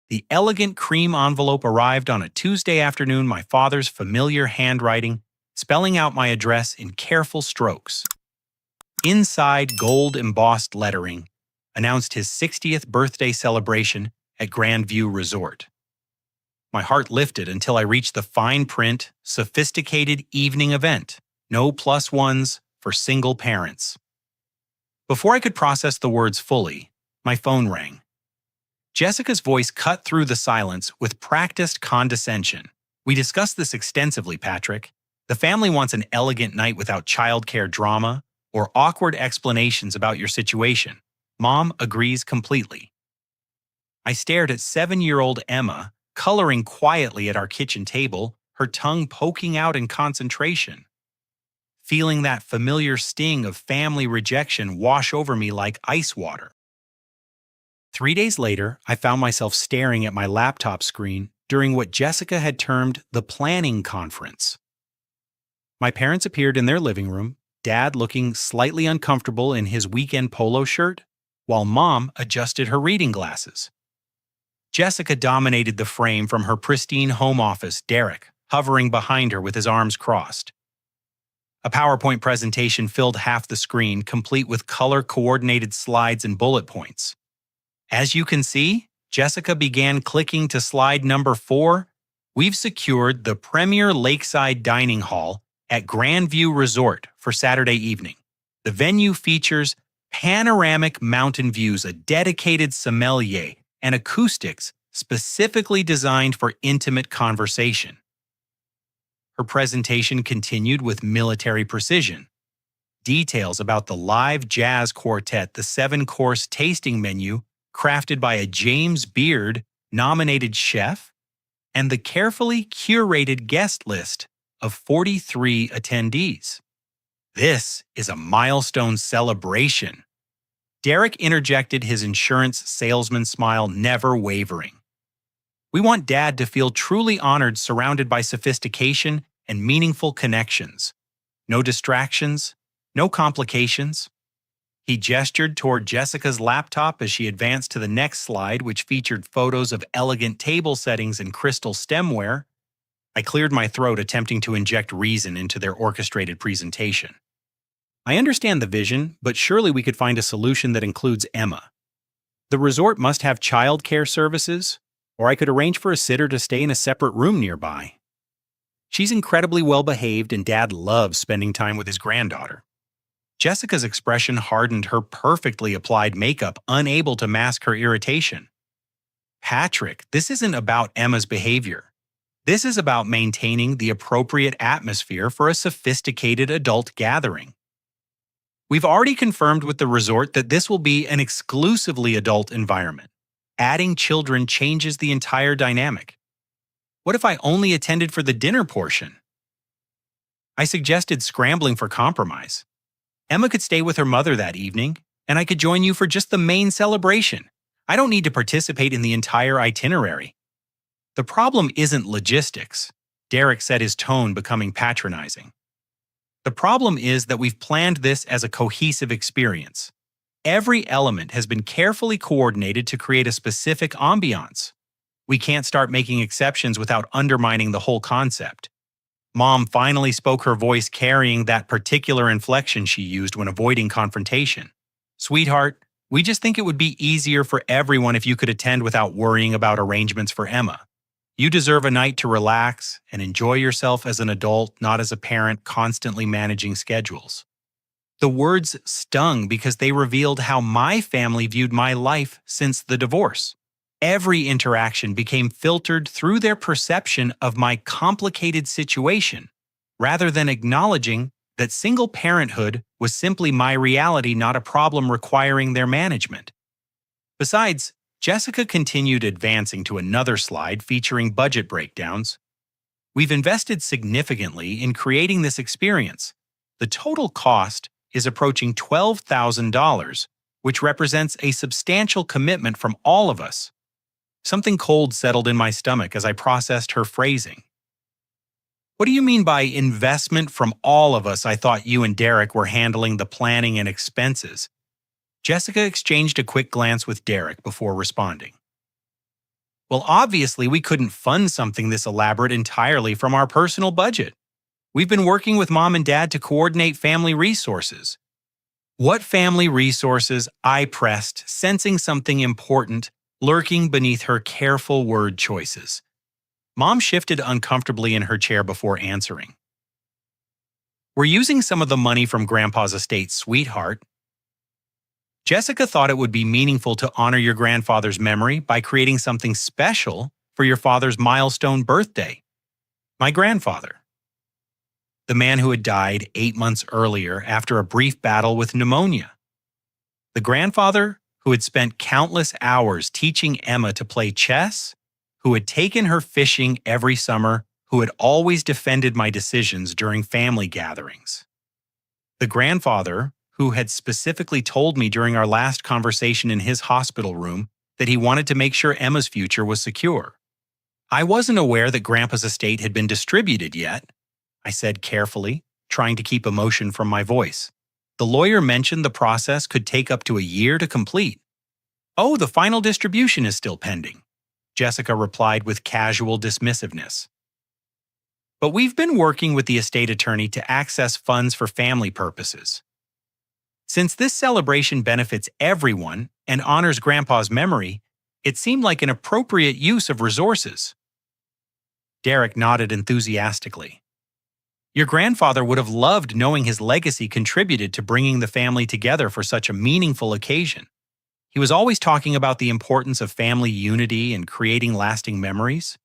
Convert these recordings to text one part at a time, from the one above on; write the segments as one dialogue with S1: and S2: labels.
S1: The elegant cream envelope arrived on a Tuesday afternoon, my father's familiar handwriting, spelling out my address in careful strokes. Inside, gold-embossed lettering announced his 60th birthday celebration at Grandview Resort. My heart lifted until I reached the fine print, sophisticated evening event. No plus ones for single parents. Before I could process the words fully, my phone rang. Jessica's voice cut through the silence with practiced condescension. "We discussed this extensively, Patrick. The family wants an elegant night without childcare drama or awkward explanations about your situation. Mom agrees completely." I stared at 7-year-old Emma, coloring quietly at our kitchen table, her tongue poking out in concentration. Feeling that familiar sting of family rejection wash over me like ice water. 3 days later, I found myself staring at my laptop screen during what Jessica had termed the planning conference. My parents appeared in their living room, Dad looking slightly uncomfortable in his weekend polo shirt, while Mom adjusted her reading glasses. Jessica dominated the frame from her pristine home office, Derek hovering behind her with his arms crossed. A PowerPoint presentation filled half the screen, complete with color-coordinated slides and bullet points. As you can see, Jessica began clicking to slide number 4. We've secured the premier lakeside dining hall at Grandview Resort for Saturday evening. The venue features panoramic mountain views, a dedicated sommelier, and acoustics specifically designed for intimate conversation. Her presentation continued with military precision. Details about the live jazz quartet, the 7-course tasting menu crafted by a James Beard-nominated chef, and the carefully curated guest list of 43 attendees. This is a milestone celebration. Derek interjected, his insurance salesman smile never wavering. We want Dad to feel truly honored, surrounded by sophistication and meaningful connections. No distractions, no complications. He gestured toward Jessica's laptop as she advanced to the next slide, which featured photos of elegant table settings and crystal stemware. I cleared my throat, attempting to inject reason into their orchestrated presentation. I understand the vision, but surely we could find a solution that includes Emma. The resort must have childcare services, or I could arrange for a sitter to stay in a separate room nearby. She's incredibly well-behaved, and Dad loves spending time with his granddaughter. Jessica's expression hardened, her perfectly applied makeup unable to mask her irritation. Patrick, this isn't about Emma's behavior. This is about maintaining the appropriate atmosphere for a sophisticated adult gathering. We've already confirmed with the resort that this will be an exclusively adult environment. Adding children changes the entire dynamic. What if I only attended for the dinner portion? I suggested scrambling for compromise. Emma could stay with her mother that evening, and I could join you for just the main celebration. I don't need to participate in the entire itinerary. The problem isn't logistics, Derek said, his tone becoming patronizing. The problem is that we've planned this as a cohesive experience. Every element has been carefully coordinated to create a specific ambiance. We can't start making exceptions without undermining the whole concept. Mom finally spoke, her voice carrying that particular inflection she used when avoiding confrontation. "Sweetheart, we just think it would be easier for everyone if you could attend without worrying about arrangements for Emma. You deserve a night to relax and enjoy yourself as an adult, not as a parent constantly managing schedules." The words stung because they revealed how my family viewed my life since the divorce. Every interaction became filtered through their perception of my complicated situation, rather than acknowledging that single parenthood was simply my reality, not a problem requiring their management. Besides, Jessica continued advancing to another slide featuring budget breakdowns. We've invested significantly in creating this experience. The total cost is approaching $12,000, which represents a substantial commitment from all of us. Something cold settled in my stomach as I processed her phrasing. "What do you mean by investment from all of us? I thought you and Derek were handling the planning and expenses." Jessica exchanged a quick glance with Derek before responding. Well, obviously, we couldn't fund something this elaborate entirely from our personal budget. We've been working with Mom and Dad to coordinate family resources. What family resources? I pressed, sensing something important lurking beneath her careful word choices. Mom shifted uncomfortably in her chair before answering. We're using some of the money from Grandpa's estate, sweetheart. Jessica thought it would be meaningful to honor your grandfather's memory by creating something special for your father's milestone birthday. My grandfather, the man who had died 8 months earlier after a brief battle with pneumonia. The grandfather who had spent countless hours teaching Emma to play chess, who had taken her fishing every summer, who had always defended my decisions during family gatherings. The grandfather who had specifically told me during our last conversation in his hospital room that he wanted to make sure Emma's future was secure. I wasn't aware that Grandpa's estate had been distributed yet, I said carefully, trying to keep emotion from my voice. The lawyer mentioned the process could take up to a year to complete. Oh, the final distribution is still pending, Jessica replied with casual dismissiveness. But we've been working with the estate attorney to access funds for family purposes. Since this celebration benefits everyone and honors Grandpa's memory, it seemed like an appropriate use of resources. Derek nodded enthusiastically. Your grandfather would have loved knowing his legacy contributed to bringing the family together for such a meaningful occasion. He was always talking about the importance of family unity and creating lasting memories.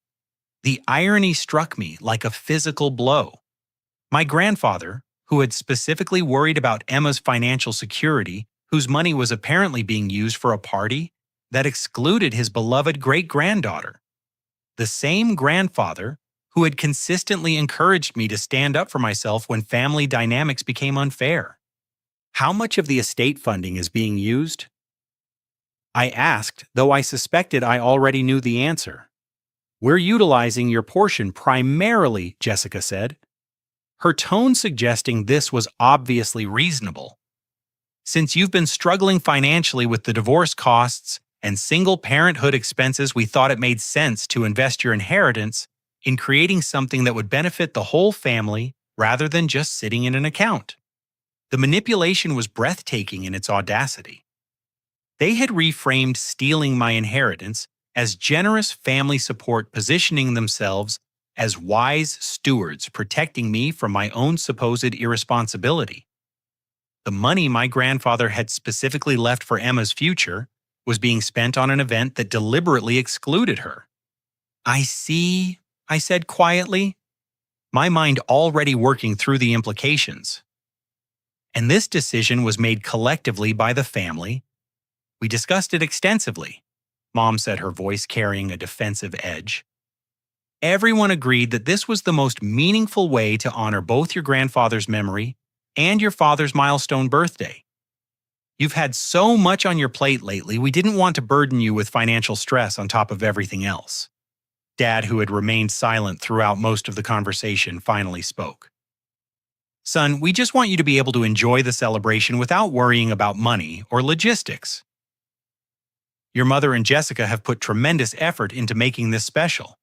S1: The irony struck me like a physical blow. My grandfather, who had specifically worried about Emma's financial security, whose money was apparently being used for a party that excluded his beloved great-granddaughter. The same grandfather who had consistently encouraged me to stand up for myself when family dynamics became unfair. How much of the estate funding is being used? I asked, though I suspected I already knew the answer. We're utilizing your portion primarily, Jessica said, her tone suggesting this was obviously reasonable. Since you've been struggling financially with the divorce costs and single parenthood expenses, we thought it made sense to invest your inheritance in creating something that would benefit the whole family rather than just sitting in an account. The manipulation was breathtaking in its audacity. They had reframed stealing my inheritance as generous family support, positioning themselves as wise stewards protecting me from my own supposed irresponsibility. The money my grandfather had specifically left for Emma's future was being spent on an event that deliberately excluded her. I see, I said quietly, my mind already working through the implications. And this decision was made collectively by the family. We discussed it extensively, Mom said, her voice carrying a defensive edge. Everyone agreed that this was the most meaningful way to honor both your grandfather's memory and your father's milestone birthday. You've had so much on your plate lately, we didn't want to burden you with financial stress on top of everything else. Dad, who had remained silent throughout most of the conversation, finally spoke. Son, we just want you to be able to enjoy the celebration without worrying about money or logistics. Your mother and Jessica have put tremendous effort into making this special.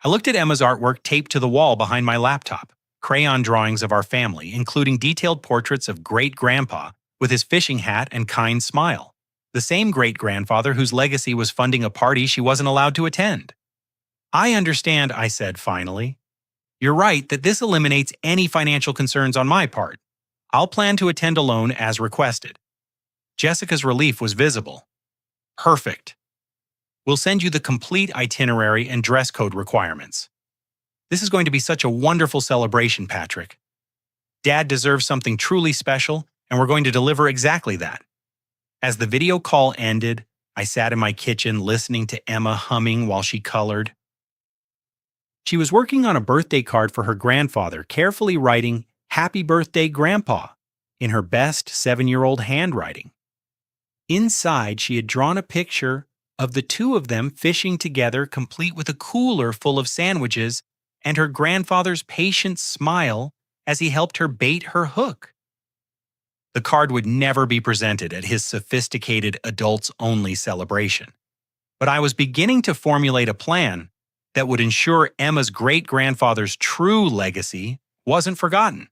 S1: I looked at Emma's artwork taped to the wall behind my laptop, crayon drawings of our family, including detailed portraits of great-grandpa with his fishing hat and kind smile, the same great-grandfather whose legacy was funding a party she wasn't allowed to attend. I understand, I said finally. You're right that this eliminates any financial concerns on my part. I'll plan to attend alone as requested. Jessica's relief was visible. Perfect. We'll send you the complete itinerary and dress code requirements. This is going to be such a wonderful celebration, Patrick. Dad deserves something truly special, and we're going to deliver exactly that. As the video call ended, I sat in my kitchen listening to Emma humming while she colored. She was working on a birthday card for her grandfather, carefully writing, "Happy Birthday, Grandpa," in her best 7-year-old handwriting. Inside, she had drawn a picture of the two of them fishing together, complete with a cooler full of sandwiches and her grandfather's patient smile as he helped her bait her hook. The card would never be presented at his sophisticated adults-only celebration. but I was beginning to formulate a plan that would ensure Emma's great-grandfather's true legacy wasn't forgotten.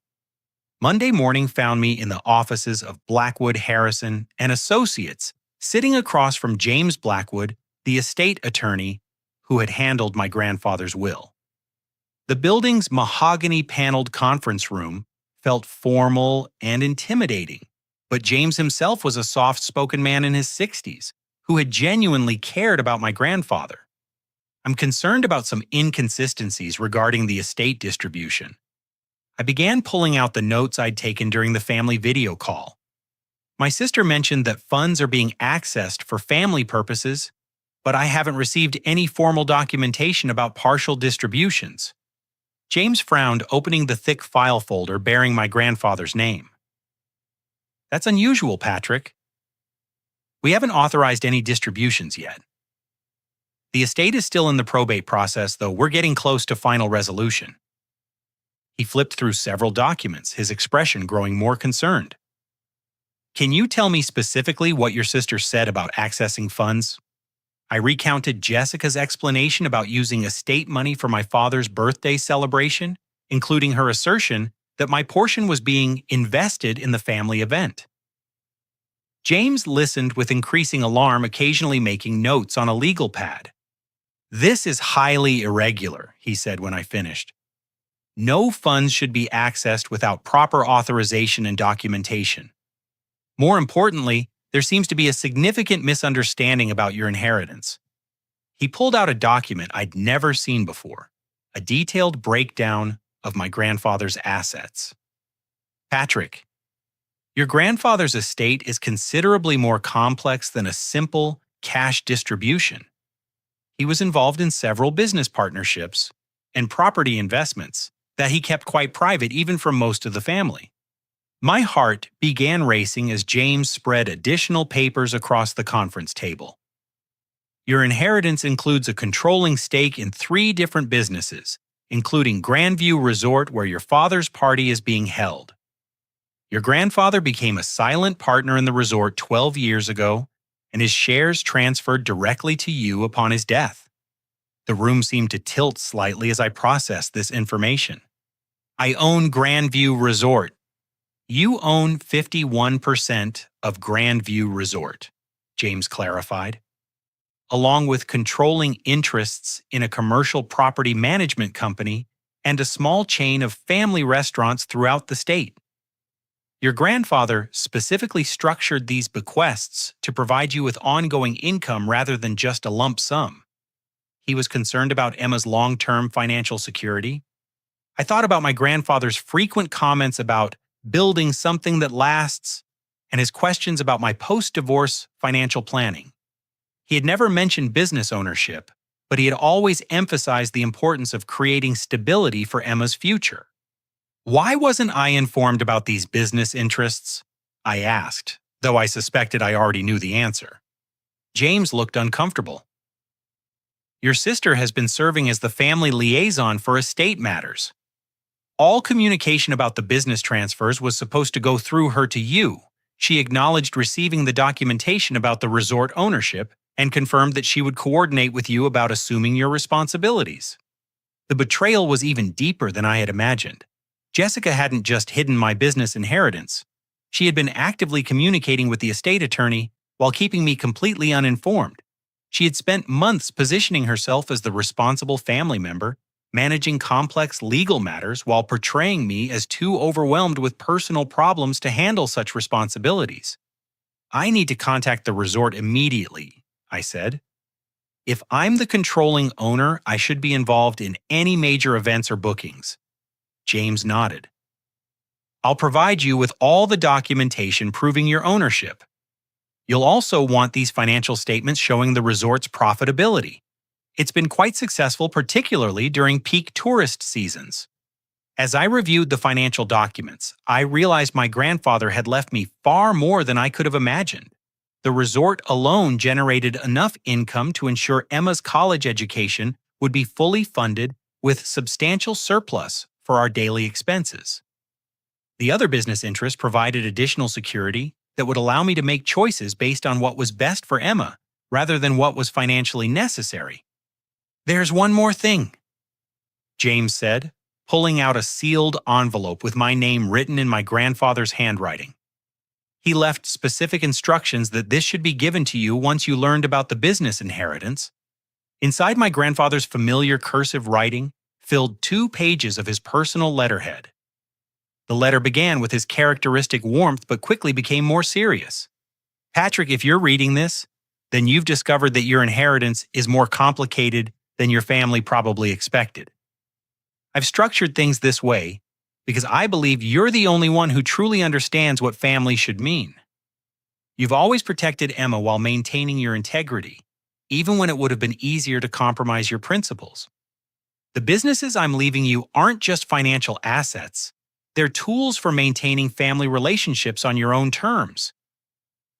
S1: Monday morning found me in the offices of Blackwood, Harrison and Associates, sitting across from James Blackwood, the estate attorney who had handled my grandfather's will. The building's mahogany-paneled conference room felt formal and intimidating, but James himself was a soft-spoken man in his 60s who had genuinely cared about my grandfather. I'm concerned about some inconsistencies regarding the estate distribution. I began pulling out the notes I'd taken during the family video call. My sister mentioned that funds are being accessed for family purposes, but I haven't received any formal documentation about partial distributions. James frowned, opening the thick file folder bearing my grandfather's name. That's unusual, Patrick. We haven't authorized any distributions yet. The estate is still in the probate process, though we're getting close to final resolution. He flipped through several documents, his expression growing more concerned. Can you tell me specifically what your sister said about accessing funds? I recounted Jessica's explanation about using estate money for my father's birthday celebration, including her assertion that my portion was being invested in the family event. James listened with increasing alarm, occasionally making notes on a legal pad. This is highly irregular, he said when I finished. No funds should be accessed without proper authorization and documentation. More importantly, there seems to be a significant misunderstanding about your inheritance. He pulled out a document I'd never seen before, a detailed breakdown of my grandfather's assets. Patrick, your grandfather's estate is considerably more complex than a simple cash distribution. He was involved in several business partnerships and property investments that he kept quite private even from most of the family. My heart began racing as James spread additional papers across the conference table. Your inheritance includes a controlling stake in 3 different businesses, including Grandview Resort, where your father's party is being held. Your grandfather became a silent partner in the resort 12 years ago, and his shares transferred directly to you upon his death. The room seemed to tilt slightly as I processed this information. I own Grandview Resort. You own 51% of Grandview Resort, James clarified, along with controlling interests in a commercial property management company and a small chain of family restaurants throughout the state. Your grandfather specifically structured these bequests to provide you with ongoing income rather than just a lump sum. He was concerned about Emma's long-term financial security. I thought about my grandfather's frequent comments about building something that lasts and his questions about my post-divorce financial planning. He had never mentioned business ownership, but he had always emphasized the importance of creating stability for Emma's future. Why wasn't I informed about these business interests? I asked, though I suspected I already knew the answer. James looked uncomfortable. Your sister has been serving as the family liaison for estate matters. All communication about the business transfers was supposed to go through her to you. She acknowledged receiving the documentation about the resort ownership and confirmed that she would coordinate with you about assuming your responsibilities. The betrayal was even deeper than I had imagined. Jessica hadn't just hidden my business inheritance. She had been actively communicating with the estate attorney while keeping me completely uninformed. She had spent months positioning herself as the responsible family member, managing complex legal matters while portraying me as too overwhelmed with personal problems to handle such responsibilities. I need to contact the resort immediately, I said. If I'm the controlling owner, I should be involved in any major events or bookings. James nodded. I'll provide you with all the documentation proving your ownership. You'll also want these financial statements showing the resort's profitability. It's been quite successful, particularly during peak tourist seasons. As I reviewed the financial documents, I realized my grandfather had left me far more than I could have imagined. The resort alone generated enough income to ensure Emma's college education would be fully funded with substantial surplus for our daily expenses. The other business interests provided additional security that would allow me to make choices based on what was best for Emma, rather than what was financially necessary. "There's one more thing," James said, pulling out a sealed envelope with my name written in my grandfather's handwriting. He left specific instructions that this should be given to you once you learned about the business inheritance. Inside my grandfather's familiar cursive writing filled 2 pages of his personal letterhead. The letter began with his characteristic warmth but quickly became more serious. "Patrick, if you're reading this, then you've discovered that your inheritance is more complicated than your family probably expected. I've structured things this way because I believe you're the only one who truly understands what family should mean. You've always protected Emma while maintaining your integrity, even when it would have been easier to compromise your principles. The businesses I'm leaving you aren't just financial assets. They're tools for maintaining family relationships on your own terms.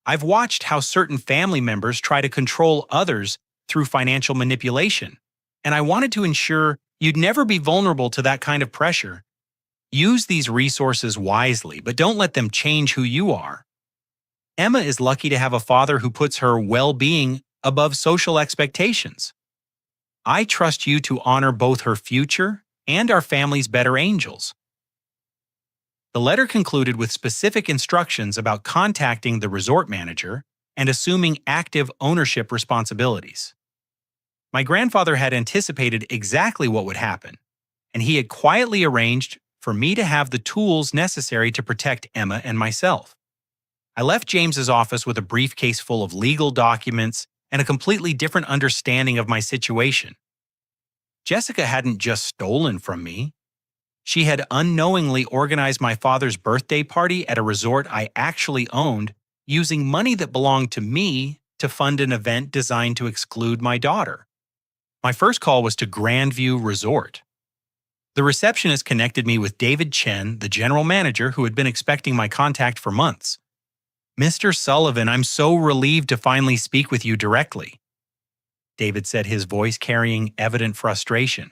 S1: I've watched how certain family members try to control others through financial manipulation, and I wanted to ensure you'd never be vulnerable to that kind of pressure. Use these resources wisely, but don't let them change who you are. Emma is lucky to have a father who puts her well-being above social expectations. I trust you to honor both her future and our family's better angels." The letter concluded with specific instructions about contacting the resort manager and assuming active ownership responsibilities. My grandfather had anticipated exactly what would happen, and he had quietly arranged for me to have the tools necessary to protect Emma and myself. I left James's office with a briefcase full of legal documents and a completely different understanding of my situation. Jessica hadn't just stolen from me. She had unknowingly organized my father's birthday party at a resort I actually owned, using money that belonged to me to fund an event designed to exclude my daughter. My first call was to Grandview Resort. The receptionist connected me with David Chen, the general manager who had been expecting my contact for months. "Mr. Sullivan, I'm so relieved to finally speak with you directly," David said, his voice carrying evident frustration.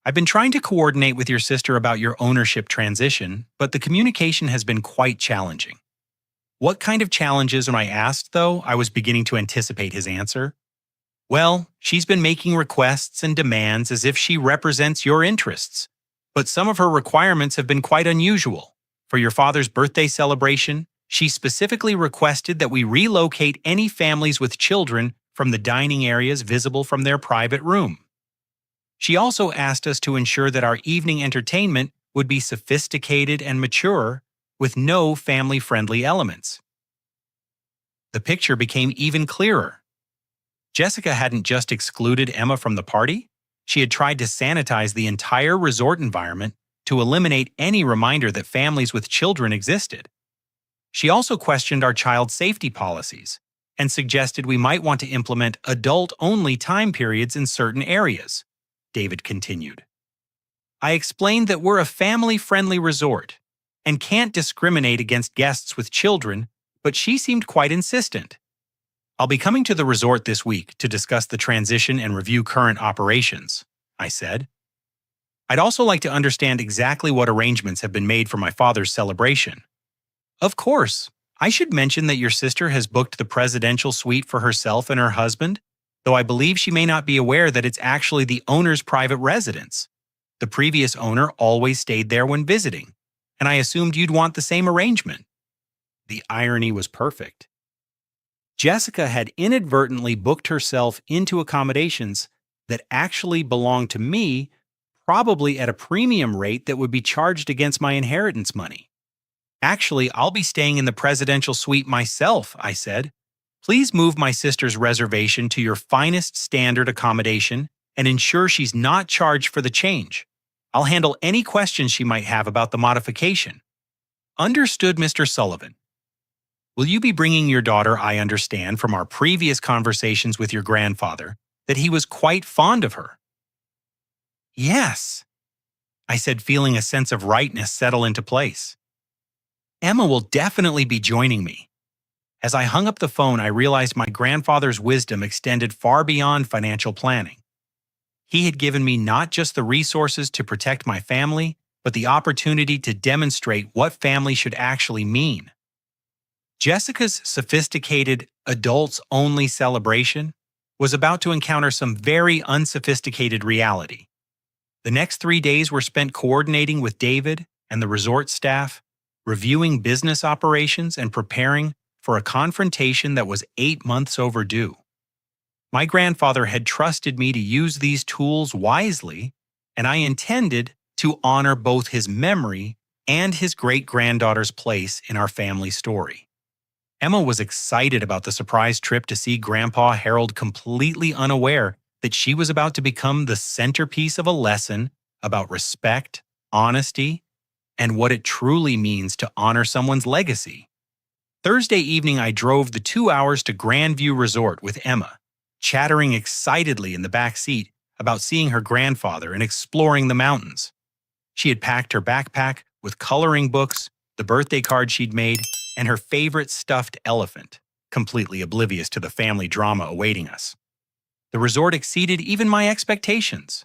S1: "I've been trying to coordinate with your sister about your ownership transition, but the communication has been quite challenging." "What kind of challenges?" I asked, though I was beginning to anticipate his answer. "Well, she's been making requests and demands as if she represents your interests, but some of her requirements have been quite unusual. For your father's birthday celebration, she specifically requested that we relocate any families with children from the dining areas visible from their private room. She also asked us to ensure that our evening entertainment would be sophisticated and mature, with no family-friendly elements." The picture became even clearer. Jessica hadn't just excluded Emma from the party, she had tried to sanitize the entire resort environment to eliminate any reminder that families with children existed. She also questioned our child safety policies and suggested we might want to implement adult-only time periods in certain areas, David continued. "I explained that we're a family-friendly resort and can't discriminate against guests with children, but she seemed quite insistent. I'll be coming to the resort this week to discuss the transition and review current operations," I said. "I'd also like to understand exactly what arrangements have been made for my father's celebration. Of course, I should mention that your sister has booked the presidential suite for herself and her husband, though I believe she may not be aware that it's actually the owner's private residence. The previous owner always stayed there when visiting, and I assumed you'd want the same arrangement." The irony was perfect. Jessica had inadvertently booked herself into accommodations that actually belonged to me, probably at a premium rate that would be charged against my inheritance money. "Actually, I'll be staying in the presidential suite myself," I said. "Please move my sister's reservation to your finest standard accommodation and ensure she's not charged for the change. I'll handle any questions she might have about the modification." "Understood, Mr. Sullivan. Will you be bringing your daughter? I understand from our previous conversations with your grandfather that he was quite fond of her." "Yes," I said, feeling a sense of rightness settle into place. "Emma will definitely be joining me." As I hung up the phone, I realized my grandfather's wisdom extended far beyond financial planning. He had given me not just the resources to protect my family, but the opportunity to demonstrate what family should actually mean. Jessica's sophisticated, adults-only celebration was about to encounter some very unsophisticated reality. The next 3 days were spent coordinating with David and the resort staff, reviewing business operations and preparing for a confrontation that was 8 months overdue. My grandfather had trusted me to use these tools wisely, and I intended to honor both his memory and his great-granddaughter's place in our family story. Emma was excited about the surprise trip to see Grandpa Harold, completely unaware that she was about to become the centerpiece of a lesson about respect, honesty, and what it truly means to honor someone's legacy. Thursday evening, I drove the 2 hours to Grandview Resort with Emma, chattering excitedly in the back seat about seeing her grandfather and exploring the mountains. She had packed her backpack with coloring books, the birthday card she'd made, and her favorite stuffed elephant, completely oblivious to the family drama awaiting us. The resort exceeded even my expectations.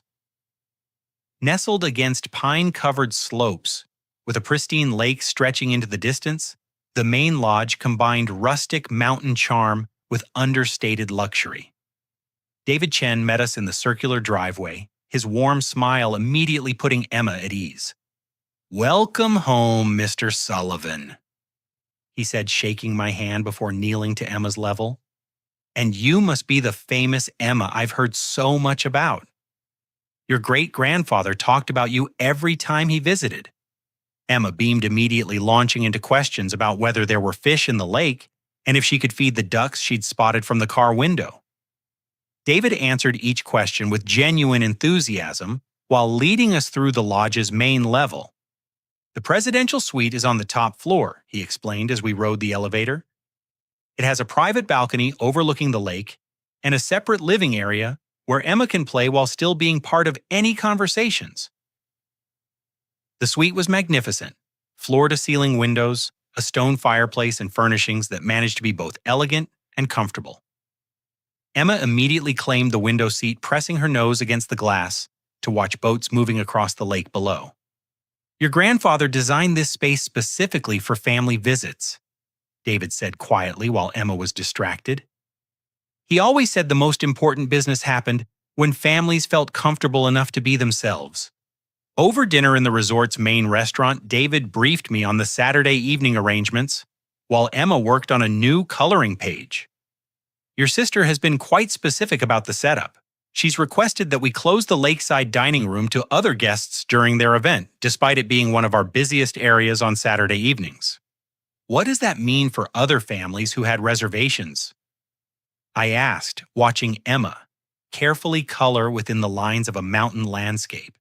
S1: Nestled against pine-covered slopes, with a pristine lake stretching into the distance, the main lodge combined rustic mountain charm with understated luxury. David Chen met us in the circular driveway, his warm smile immediately putting Emma at ease. "Welcome home, Mr. Sullivan," he said, shaking my hand before kneeling to Emma's level. "And you must be the famous Emma I've heard so much about. Your great-grandfather talked about you every time he visited." Emma beamed immediately, launching into questions about whether there were fish in the lake and if she could feed the ducks she'd spotted from the car window. David answered each question with genuine enthusiasm while leading us through the lodge's main level. "The presidential suite is on the top floor," he explained as we rode the elevator. "It has a private balcony overlooking the lake and a separate living area where Emma can play while still being part of any conversations." The suite was magnificent, floor-to-ceiling windows, a stone fireplace, and furnishings that managed to be both elegant and comfortable. Emma immediately claimed the window seat, pressing her nose against the glass to watch boats moving across the lake below. "Your grandfather designed this space specifically for family visits," David said quietly while Emma was distracted. "He always said the most important business happened when families felt comfortable enough to be themselves." Over dinner in the resort's main restaurant, David briefed me on the Saturday evening arrangements, while Emma worked on a new coloring page. "Your sister has been quite specific about the setup. She's requested that we close the lakeside dining room to other guests during their event, despite it being one of our busiest areas on Saturday evenings." "What does that mean for other families who had reservations?" I asked, watching Emma carefully color within the lines of a mountain landscape.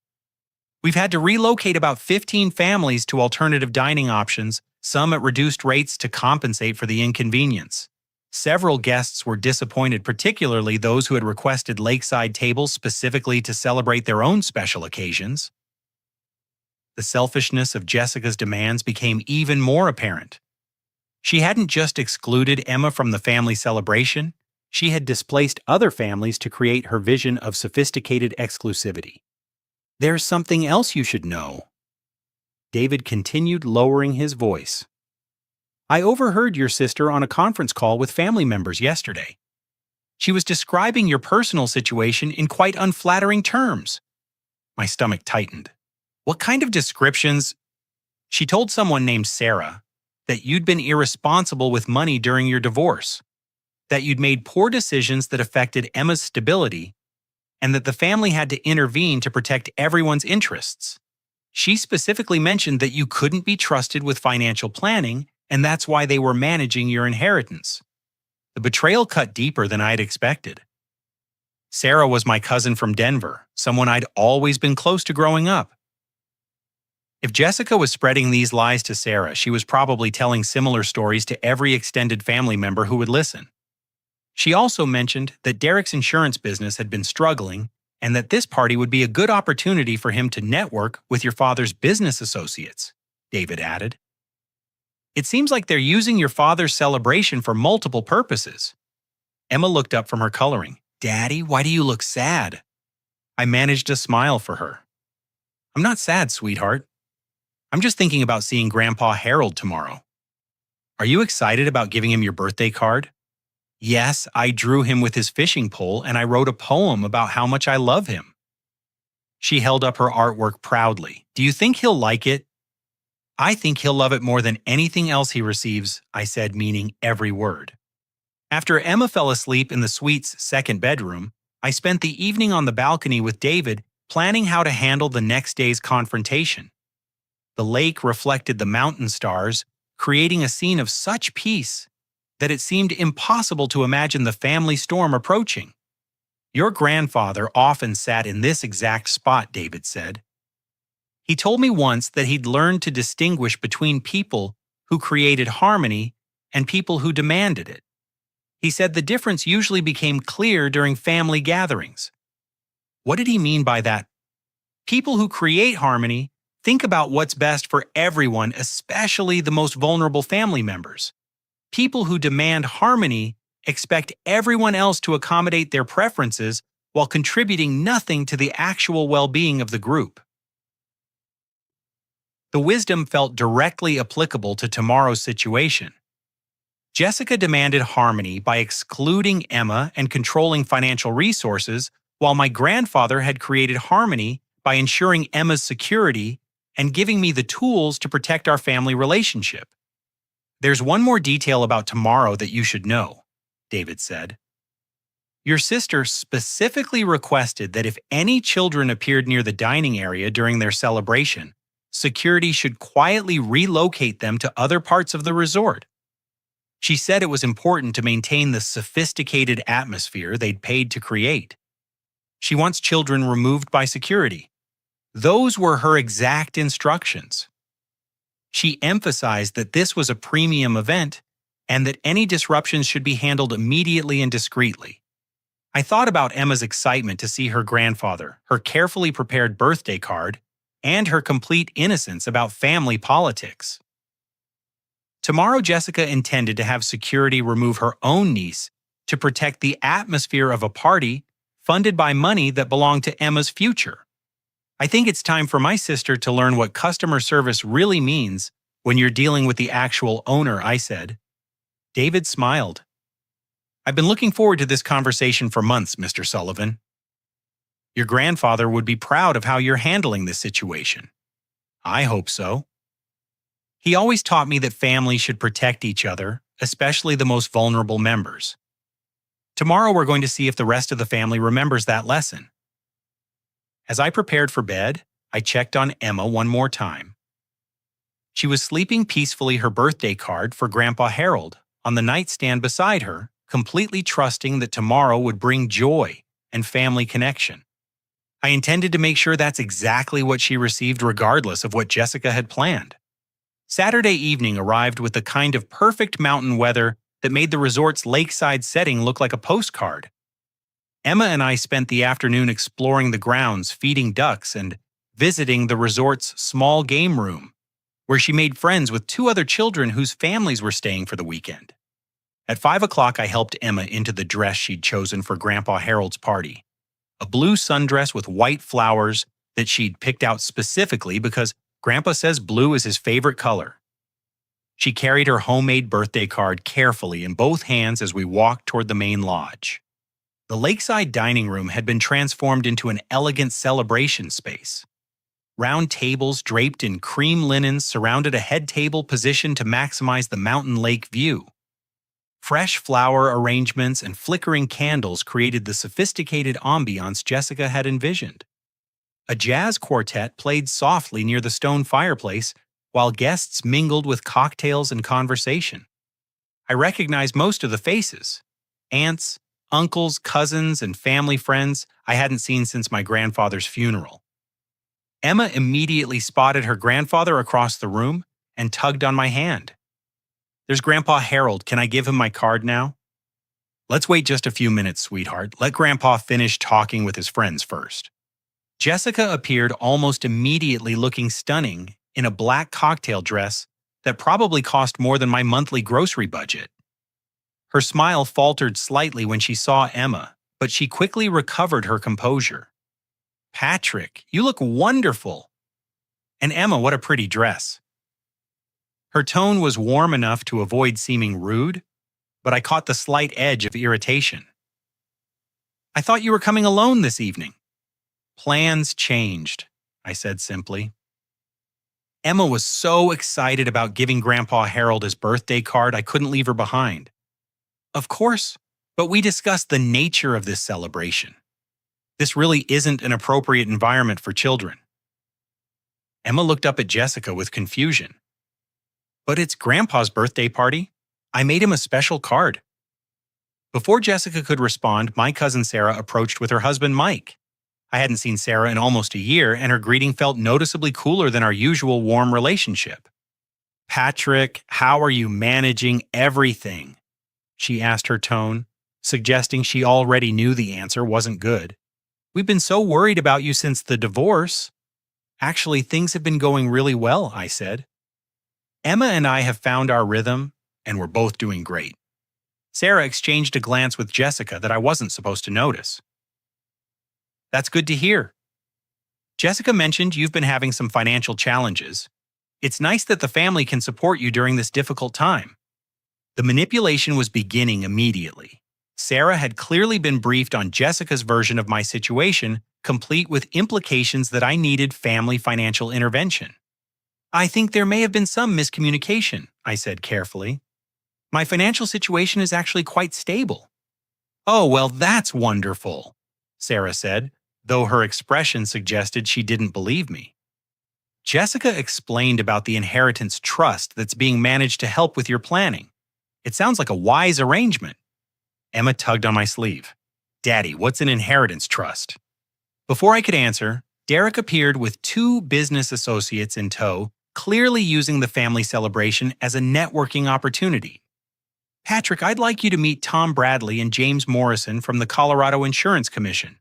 S1: "We've had to relocate about 15 families to alternative dining options, some at reduced rates to compensate for the inconvenience. Several guests were disappointed, particularly those who had requested lakeside tables specifically to celebrate their own special occasions." The selfishness of Jessica's demands became even more apparent. She hadn't just excluded Emma from the family celebration, she had displaced other families to create her vision of sophisticated exclusivity. "There's something else you should know," David continued, lowering his voice. "I overheard your sister on a conference call with family members yesterday. She was describing your personal situation in quite unflattering terms." My stomach tightened. "What kind of descriptions?" "She told someone named Sarah that you'd been irresponsible with money during your divorce, that you'd made poor decisions that affected Emma's stability, and that the family had to intervene to protect everyone's interests. She specifically mentioned that you couldn't be trusted with financial planning, and that's why they were managing your inheritance." The betrayal cut deeper than I'd expected. Sarah was my cousin from Denver, someone I'd always been close to growing up. If Jessica was spreading these lies to Sarah, she was probably telling similar stories to every extended family member who would listen. She also mentioned that Derek's insurance business had been struggling and that this party would be a good opportunity for him to network with your father's business associates, David added. "It seems like they're using your father's celebration for multiple purposes." Emma looked up from her coloring. "Daddy, why do you look sad?" I managed a smile for her. "I'm not sad, sweetheart. I'm just thinking about seeing Grandpa Harold tomorrow." Are you excited about giving him your birthday card? Yes, I drew him with his fishing pole and I wrote a poem about how much I love him. She held up her artwork proudly. Do you think he'll like it? I think he'll love it more than anything else he receives, I said, meaning every word. After Emma fell asleep in the suite's second bedroom, I spent the evening on the balcony with David, planning how to handle the next day's confrontation. The lake reflected the mountain stars, creating a scene of such peace that it seemed impossible to imagine the family storm approaching. Your grandfather often sat in this exact spot, David said. He told me once that he'd learned to distinguish between people who created harmony and people who demanded it. He said the difference usually became clear during family gatherings. What did he mean by that? People who create harmony think about what's best for everyone, especially the most vulnerable family members. People who demand harmony expect everyone else to accommodate their preferences while contributing nothing to the actual well-being of the group. The wisdom felt directly applicable to tomorrow's situation. Jessica demanded harmony by excluding Emma and controlling financial resources, while my grandfather had created harmony by ensuring Emma's security and giving me the tools to protect our family relationship. There's one more detail about tomorrow that you should know, David said. Your sister specifically requested that if any children appeared near the dining area during their celebration, security should quietly relocate them to other parts of the resort. She said it was important to maintain the sophisticated atmosphere they'd paid to create. She wants children removed by security. Those were her exact instructions. She emphasized that this was a premium event and that any disruptions should be handled immediately and discreetly. I thought about Emma's excitement to see her grandfather, her carefully prepared birthday card, and her complete innocence about family politics. Tomorrow, Jessica intended to have security remove her own niece to protect the atmosphere of a party funded by money that belonged to Emma's future. I think it's time for my sister to learn what customer service really means when you're dealing with the actual owner, I said. David smiled. I've been looking forward to this conversation for months, Mr. Sullivan. Your grandfather would be proud of how you're handling this situation. I hope so. He always taught me that families should protect each other, especially the most vulnerable members. Tomorrow we're going to see if the rest of the family remembers that lesson. As I prepared for bed, I checked on Emma one more time. She was sleeping peacefully, her birthday card for Grandpa Harold on the nightstand beside her, completely trusting that tomorrow would bring joy and family connection. I intended to make sure that's exactly what she received regardless of what Jessica had planned. Saturday evening arrived with the kind of perfect mountain weather that made the resort's lakeside setting look like a postcard. Emma and I spent the afternoon exploring the grounds, feeding ducks, and visiting the resort's small game room, where she made friends with two other children whose families were staying for the weekend. At 5 o'clock, I helped Emma into the dress she'd chosen for Grandpa Harold's party, a blue sundress with white flowers that she'd picked out specifically because Grandpa says blue is his favorite color. She carried her homemade birthday card carefully in both hands as we walked toward the main lodge. The lakeside dining room had been transformed into an elegant celebration space. Round tables draped in cream linens surrounded a head table positioned to maximize the mountain lake view. Fresh flower arrangements and flickering candles created the sophisticated ambiance Jessica had envisioned. A jazz quartet played softly near the stone fireplace while guests mingled with cocktails and conversation. I recognized most of the faces: aunts, uncles, cousins, and family friends I hadn't seen since my grandfather's funeral. Emma immediately spotted her grandfather across the room and tugged on my hand. There's Grandpa Harold. Can I give him my card now? Let's wait just a few minutes, sweetheart. Let Grandpa finish talking with his friends first. Jessica appeared almost immediately, looking stunning in a black cocktail dress that probably cost more than my monthly grocery budget. Her smile faltered slightly when she saw Emma, but she quickly recovered her composure. Patrick, you look wonderful. And Emma, what a pretty dress. Her tone was warm enough to avoid seeming rude, but I caught the slight edge of irritation. "I thought you were coming alone this evening." "Plans changed," I said simply. Emma was so excited about giving Grandpa Harold his birthday card, I couldn't leave her behind. "Of course, but we discussed the nature of this celebration. This really isn't an appropriate environment for children." Emma looked up at Jessica with confusion. "But it's Grandpa's birthday party. I made him a special card." Before Jessica could respond, my cousin Sarah approached with her husband Mike. I hadn't seen Sarah in almost a year, and her greeting felt noticeably cooler than our usual warm relationship. "Patrick, how are you managing everything?" she asked, her tone suggesting she already knew the answer wasn't good. "We've been so worried about you since the divorce." "Actually, things have been going really well," I said. "Emma and I have found our rhythm, and we're both doing great." Sarah exchanged a glance with Jessica that I wasn't supposed to notice. "That's good to hear. Jessica mentioned you've been having some financial challenges. It's nice that the family can support you during this difficult time." The manipulation was beginning immediately. Sarah had clearly been briefed on Jessica's version of my situation, complete with implications that I needed family financial intervention. "I think there may have been some miscommunication," I said carefully. "My financial situation is actually quite stable." "Oh, well, that's wonderful," Sarah said, though her expression suggested she didn't believe me. "Jessica explained about the inheritance trust that's being managed to help with your planning. It sounds like a wise arrangement." Emma tugged on my sleeve. "Daddy, what's an inheritance trust?" Before I could answer, Derek appeared with 2 business associates in tow, clearly using the family celebration as a networking opportunity. "Patrick, I'd like you to meet Tom Bradley and James Morrison from the Colorado Insurance Commission.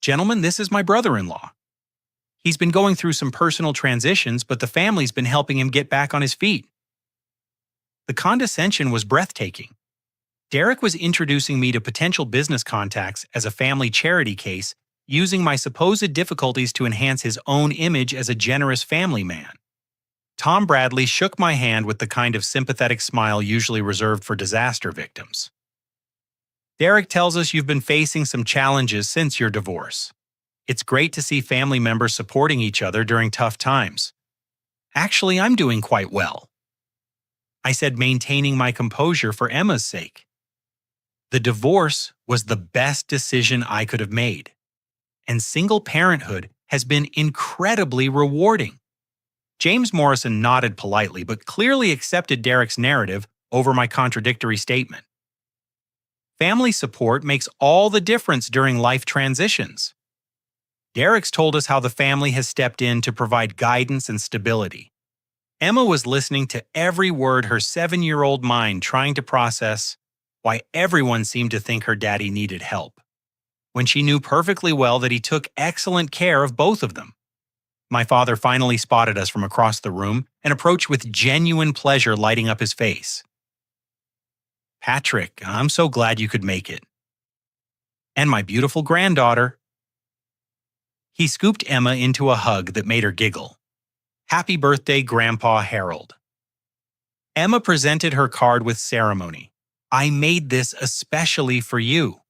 S1: Gentlemen, this is my brother-in-law. He's been going through some personal transitions, but the family's been helping him get back on his feet." The condescension was breathtaking. Derek was introducing me to potential business contacts as a family charity case, using my supposed difficulties to enhance his own image as a generous family man. Tom Bradley shook my hand with the kind of sympathetic smile usually reserved for disaster victims. "Derek tells us you've been facing some challenges since your divorce. It's great to see family members supporting each other during tough times." "Actually, I'm doing quite well," I said, maintaining my composure for Emma's sake. The divorce was the best decision I could have made, and single parenthood has been incredibly rewarding. James Morrison nodded politely but clearly accepted Derek's narrative over my contradictory statement. "Family support makes all the difference during life transitions." Derek's told us how the family has stepped in to provide guidance and stability. Emma was listening to every word, her 7-year-old mind trying to process why everyone seemed to think her daddy needed help, when she knew perfectly well that he took excellent care of both of them. My father finally spotted us from across the room and approached with genuine pleasure lighting up his face. "Patrick, I'm so glad you could make it. And my beautiful granddaughter." He scooped Emma into a hug that made her giggle. "Happy birthday, Grandpa Harold." Emma presented her card with ceremony. "I made this especially for you."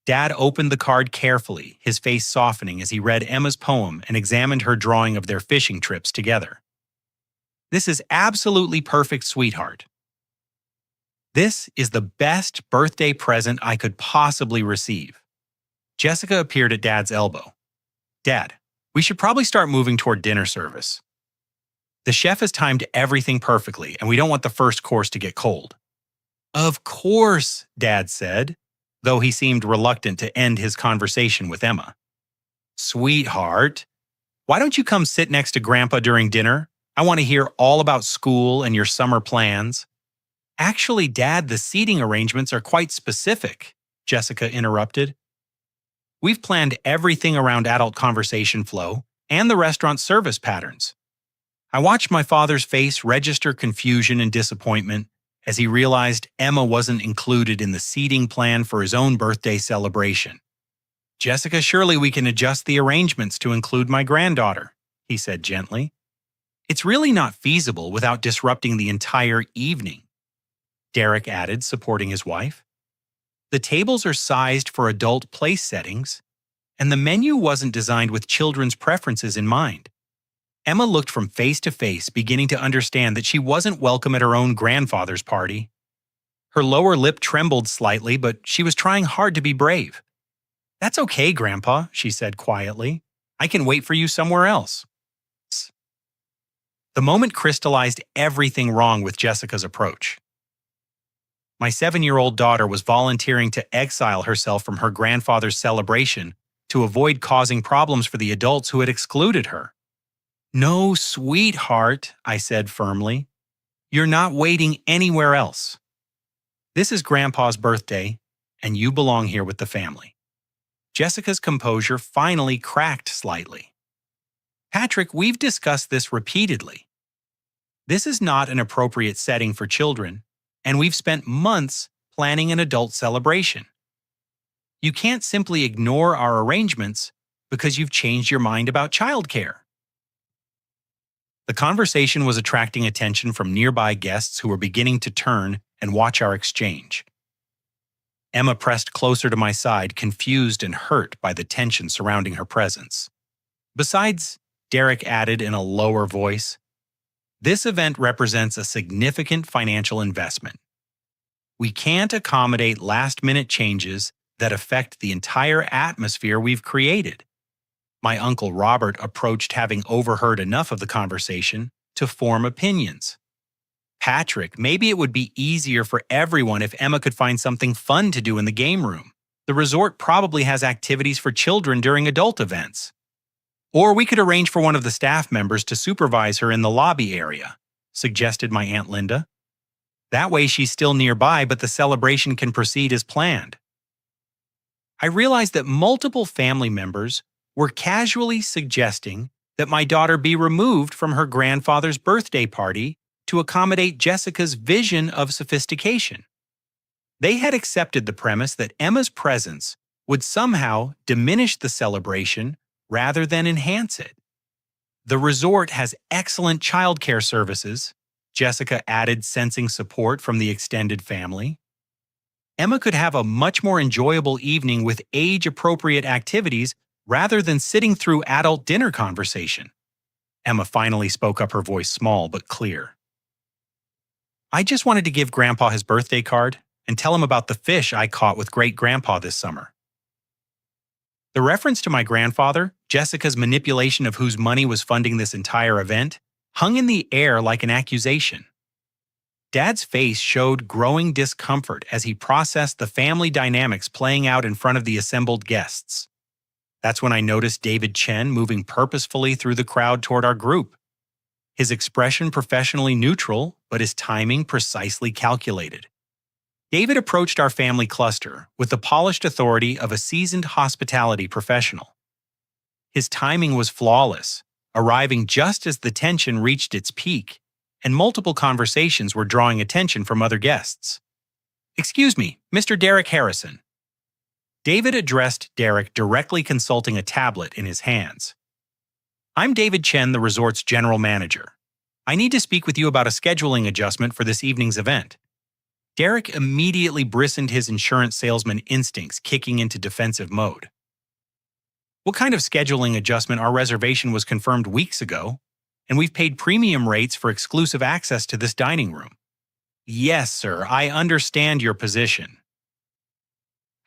S1: Dad opened the card carefully, his face softening as he read Emma's poem and examined her drawing of their fishing trips together. "This is absolutely perfect, sweetheart. This is the best birthday present I could possibly receive." Jessica appeared at Dad's elbow. "Dad, we should probably start moving toward dinner service. The chef has timed everything perfectly, and we don't want the first course to get cold." "Of course," Dad said, though he seemed reluctant to end his conversation with Emma. "Sweetheart, why don't you come sit next to Grandpa during dinner? I want to hear all about school and your summer plans." "Actually, Dad, the seating arrangements are quite specific," Jessica interrupted. "We've planned everything around adult conversation flow and the restaurant service patterns." I watched my father's face register confusion and disappointment as he realized Emma wasn't included in the seating plan for his own birthday celebration. "Jessica, surely we can adjust the arrangements to include my granddaughter," he said gently. It's really not feasible without disrupting the entire evening, Derek added, supporting his wife. The tables are sized for adult place settings, and the menu wasn't designed with children's preferences in mind. Emma looked from face to face, beginning to understand that she wasn't welcome at her own grandfather's party. Her lower lip trembled slightly, but she was trying hard to be brave. "That's okay, Grandpa," she said quietly. "I can wait for you somewhere else." The moment crystallized everything wrong with Jessica's approach. My 7-year-old daughter was volunteering to exile herself from her grandfather's celebration to avoid causing problems for the adults who had excluded her. "No, sweetheart," I said firmly. "You're not waiting anywhere else. This is Grandpa's birthday, and you belong here with the family." Jessica's composure finally cracked slightly. "Patrick, we've discussed this repeatedly. This is not an appropriate setting for children, and we've spent months planning an adult celebration. You can't simply ignore our arrangements because you've changed your mind about childcare." The conversation was attracting attention from nearby guests who were beginning to turn and watch our exchange. Emma pressed closer to my side, confused and hurt by the tension surrounding her presence. "Besides," Derek added in a lower voice, "this event represents a significant financial investment. We can't accommodate last-minute changes that affect the entire atmosphere we've created." My Uncle Robert approached, having overheard enough of the conversation to form opinions. "Patrick, maybe it would be easier for everyone if Emma could find something fun to do in the game room. The resort probably has activities for children during adult events. Or we could arrange for one of the staff members to supervise her in the lobby area," suggested my Aunt Linda. "That way she's still nearby, but the celebration can proceed as planned." I realized that multiple family members were casually suggesting that my daughter be removed from her grandfather's birthday party to accommodate Jessica's vision of sophistication. They had accepted the premise that Emma's presence would somehow diminish the celebration rather than enhance it. "The resort has excellent childcare services," Jessica added, sensing support from the extended family. "Emma could have a much more enjoyable evening with age-appropriate activities rather than sitting through adult dinner conversation." Emma finally spoke up, her voice small but clear. "I just wanted to give Grandpa his birthday card and tell him about the fish I caught with Great-Grandpa this summer." The reference to my grandfather, Jessica's manipulation of whose money was funding this entire event, hung in the air like an accusation. Dad's face showed growing discomfort as he processed the family dynamics playing out in front of the assembled guests. That's when I noticed David Chen moving purposefully through the crowd toward our group. His expression professionally neutral, but his timing precisely calculated. David approached our family cluster with the polished authority of a seasoned hospitality professional. His timing was flawless, arriving just as the tension reached its peak, and multiple conversations were drawing attention from other guests. "Excuse me, Mr. Derek Harrison." David addressed Derek, directly consulting a tablet in his hands. "I'm David Chen, the resort's general manager. I need to speak with you about a scheduling adjustment for this evening's event." Derek immediately bristled, his insurance salesman instincts kicking into defensive mode. "What kind of scheduling adjustment? Our reservation was confirmed weeks ago, and we've paid premium rates for exclusive access to this dining room." "Yes, sir, I understand your position.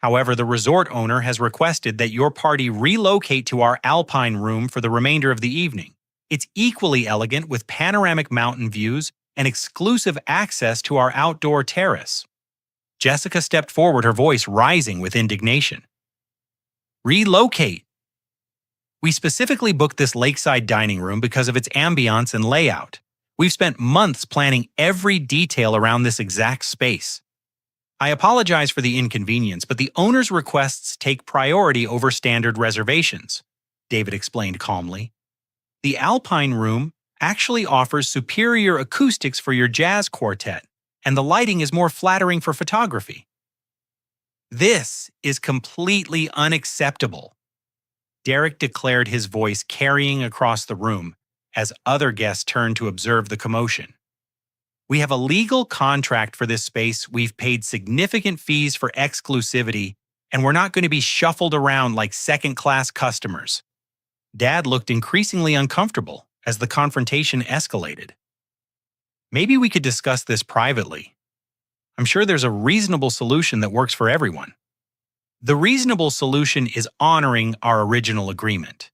S1: However, the resort owner has requested that your party relocate to our Alpine room for the remainder of the evening. It's equally elegant with panoramic mountain views and exclusive access to our outdoor terrace." Jessica stepped forward, her voice rising with indignation. "Relocate? We specifically booked this lakeside dining room because of its ambiance and layout. We've spent months planning every detail around this exact space. I apologize for the inconvenience, but the owner's requests take priority over standard reservations," David explained calmly. "The Alpine room actually offers superior acoustics for your jazz quartet, and the lighting is more flattering for photography." "This is completely unacceptable," Derek declared, his voice carrying across the room as other guests turned to observe the commotion. We have a legal contract for this space, we've paid significant fees for exclusivity, and we're not going to be shuffled around like second-class customers. Dad looked increasingly uncomfortable as the confrontation escalated. Maybe we could discuss this privately. I'm sure there's a reasonable solution that works for everyone. The reasonable solution is honoring our original agreement.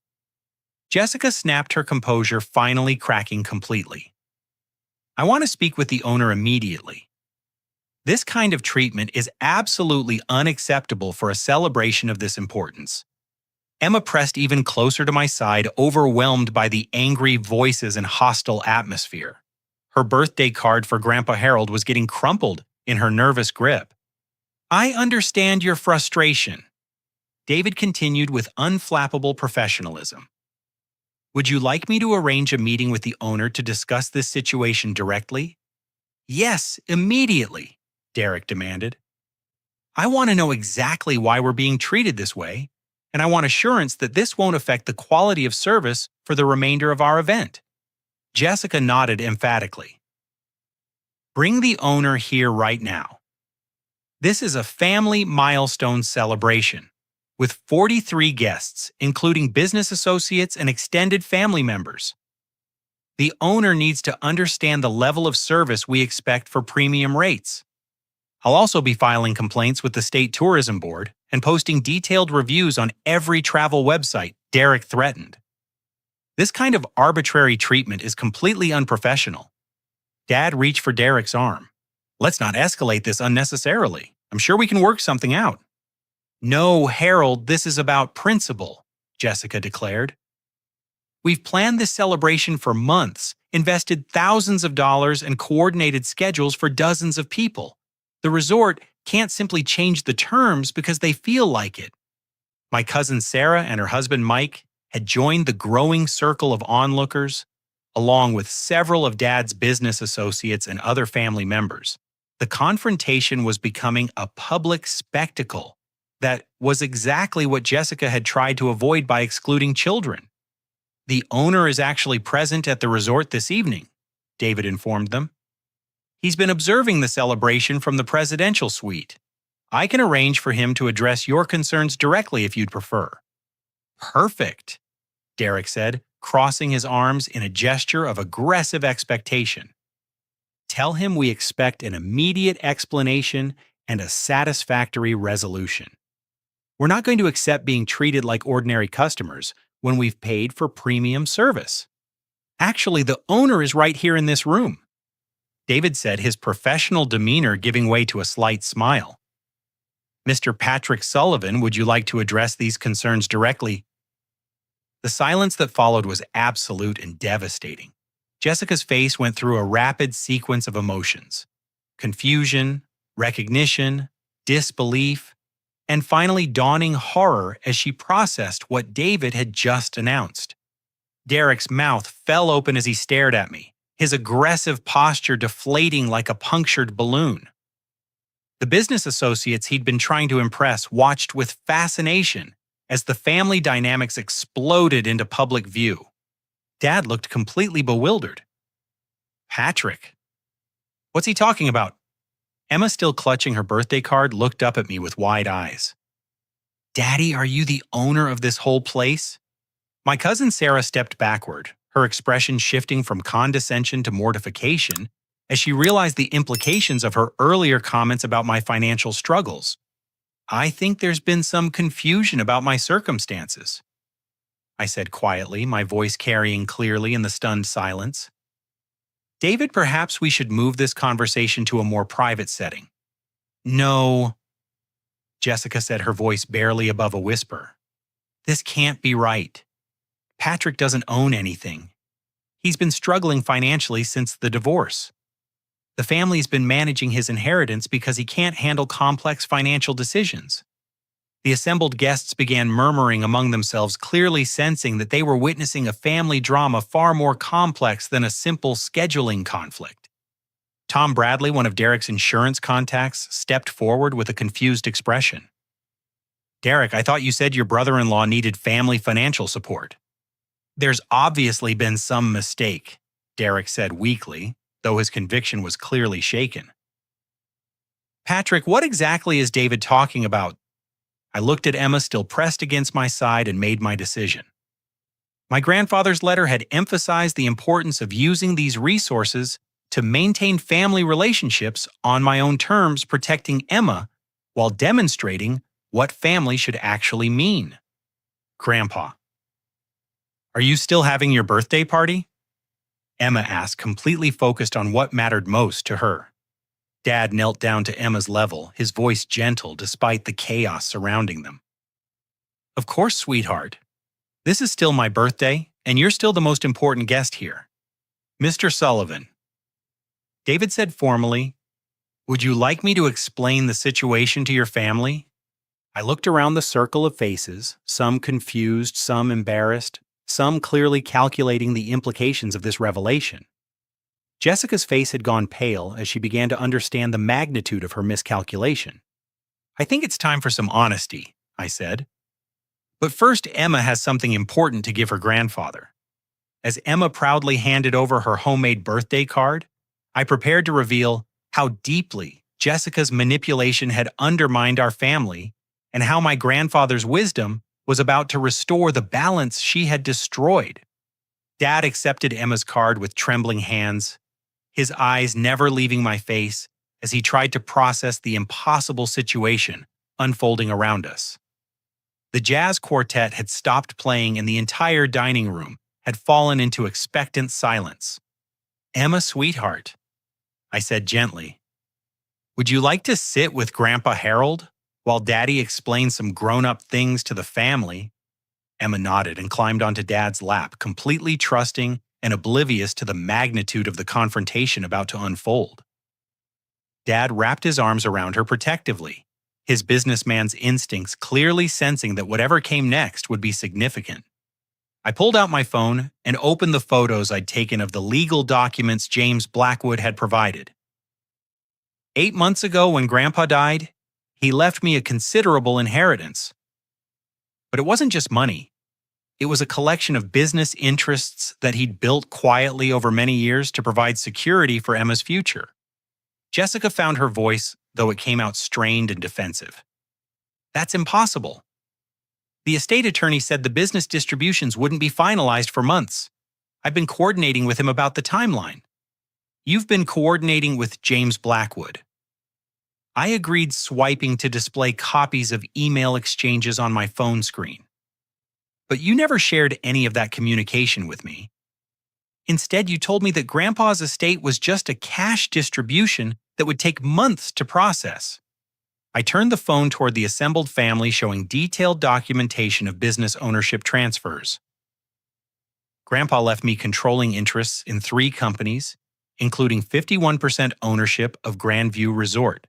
S1: Jessica snapped her composure, finally cracking completely. I want to speak with the owner immediately. This kind of treatment is absolutely unacceptable for a celebration of this importance. Emma pressed even closer to my side, overwhelmed by the angry voices and hostile atmosphere. Her birthday card for Grandpa Harold was getting crumpled in her nervous grip. I understand your frustration, David continued with unflappable professionalism. Would you like me to arrange a meeting with the owner to discuss this situation directly? Yes, immediately, Derek demanded. I want to know exactly why we're being treated this way, and I want assurance that this won't affect the quality of service for the remainder of our event. Jessica nodded emphatically. Bring the owner here right now. This is a family milestone celebration, with 43 guests, including business associates and extended family members. The owner needs to understand the level of service we expect for premium rates. I'll also be filing complaints with the State Tourism Board and posting detailed reviews on every travel website, Derek threatened. This kind of arbitrary treatment is completely unprofessional. Dad reached for Derek's arm. Let's not escalate this unnecessarily. I'm sure we can work something out. No, Harold, this is about principle, Jessica declared. We've planned this celebration for months, invested thousands of dollars, and coordinated schedules for dozens of people. The resort can't simply change the terms because they feel like it. My cousin Sarah and her husband Mike had joined the growing circle of onlookers, along with several of Dad's business associates and other family members. The confrontation was becoming a public spectacle that was exactly what Jessica had tried to avoid by excluding children. The owner is actually present at the resort this evening, David informed them. He's been observing the celebration from the presidential suite. I can arrange for him to address your concerns directly if you'd prefer. Perfect, Derek said, crossing his arms in a gesture of aggressive expectation. Tell him we expect an immediate explanation and a satisfactory resolution. We're not going to accept being treated like ordinary customers when we've paid for premium service. Actually, the owner is right here in this room, David said, his professional demeanor giving way to a slight smile. Mr. Patrick Sullivan, would you like to address these concerns directly? The silence that followed was absolute and devastating. Jessica's face went through a rapid sequence of emotions: confusion, recognition, disbelief, and finally dawning horror as she processed what David had just announced. Derek's mouth fell open as he stared at me, his aggressive posture deflating like a punctured balloon. The business associates he'd been trying to impress watched with fascination as the family dynamics exploded into public view. Dad looked completely bewildered. Patrick? What's he talking about? Emma, still clutching her birthday card, looked up at me with wide eyes. Daddy, are you the owner of this whole place? My cousin Sarah stepped backward, her expression shifting from condescension to mortification as she realized the implications of her earlier comments about my financial struggles. I think there's been some confusion about my circumstances, I said quietly, my voice carrying clearly in the stunned silence. David, perhaps we should move this conversation to a more private setting. No, Jessica said, her voice barely above a whisper. This can't be right. Patrick doesn't own anything. He's been struggling financially since the divorce. The family's been managing his inheritance because he can't handle complex financial decisions. The assembled guests began murmuring among themselves, clearly sensing that they were witnessing a family drama far more complex than a simple scheduling conflict. Tom Bradley, one of Derek's insurance contacts, stepped forward with a confused expression. Derek, I thought you said your brother-in-law needed family financial support. There's obviously been some mistake, Derek said weakly, though his conviction was clearly shaken. Patrick, what exactly is David talking about? I looked at Emma still pressed against my side and made my decision. My grandfather's letter had emphasized the importance of using these resources to maintain family relationships on my own terms, protecting Emma while demonstrating what family should actually mean. Grandpa, are you still having your birthday party? Emma asked, completely focused on what mattered most to her. Dad knelt down to Emma's level, his voice gentle despite the chaos surrounding them. Of course, sweetheart. This is still my birthday, and you're still the most important guest here. Mr. Sullivan. David said formally, "Would you like me to explain the situation to your family?" I looked around the circle of faces, some confused, some embarrassed, some clearly calculating the implications of this revelation. Jessica's face had gone pale as she began to understand the magnitude of her miscalculation. "I think it's time for some honesty," I said. "But first, Emma has something important to give her grandfather." As Emma proudly handed over her homemade birthday card, I prepared to reveal how deeply Jessica's manipulation had undermined our family and how my grandfather's wisdom was about to restore the balance she had destroyed. Dad accepted Emma's card with trembling hands, his eyes never leaving my face as he tried to process the impossible situation unfolding around us. The jazz quartet had stopped playing and the entire dining room had fallen into expectant silence. "Emma, sweetheart," I said gently, "would you like to sit with Grandpa Harold while Daddy explains some grown-up things to the family?" Emma nodded and climbed onto Dad's lap, completely trusting and oblivious to the magnitude of the confrontation about to unfold. Dad wrapped his arms around her protectively, his businessman's instincts clearly sensing that whatever came next would be significant. I pulled out my phone and opened the photos I'd taken of the legal documents James Blackwood had provided. 8 months ago, when Grandpa died, he left me a considerable inheritance. But it wasn't just money. It was a collection of business interests that he'd built quietly over many years to provide security for Emma's future. Jessica found her voice, though it came out strained and defensive. "That's impossible. The estate attorney said the business distributions wouldn't be finalized for months. I've been coordinating with him about the timeline." "You've been coordinating with James Blackwood." I agreed, swiping to display copies of email exchanges on my phone screen. "But you never shared any of that communication with me. Instead, you told me that Grandpa's estate was just a cash distribution that would take months to process." I turned the phone toward the assembled family, showing detailed documentation of business ownership transfers. Grandpa left me controlling interests in 3 companies, including 51% ownership of Grandview Resort.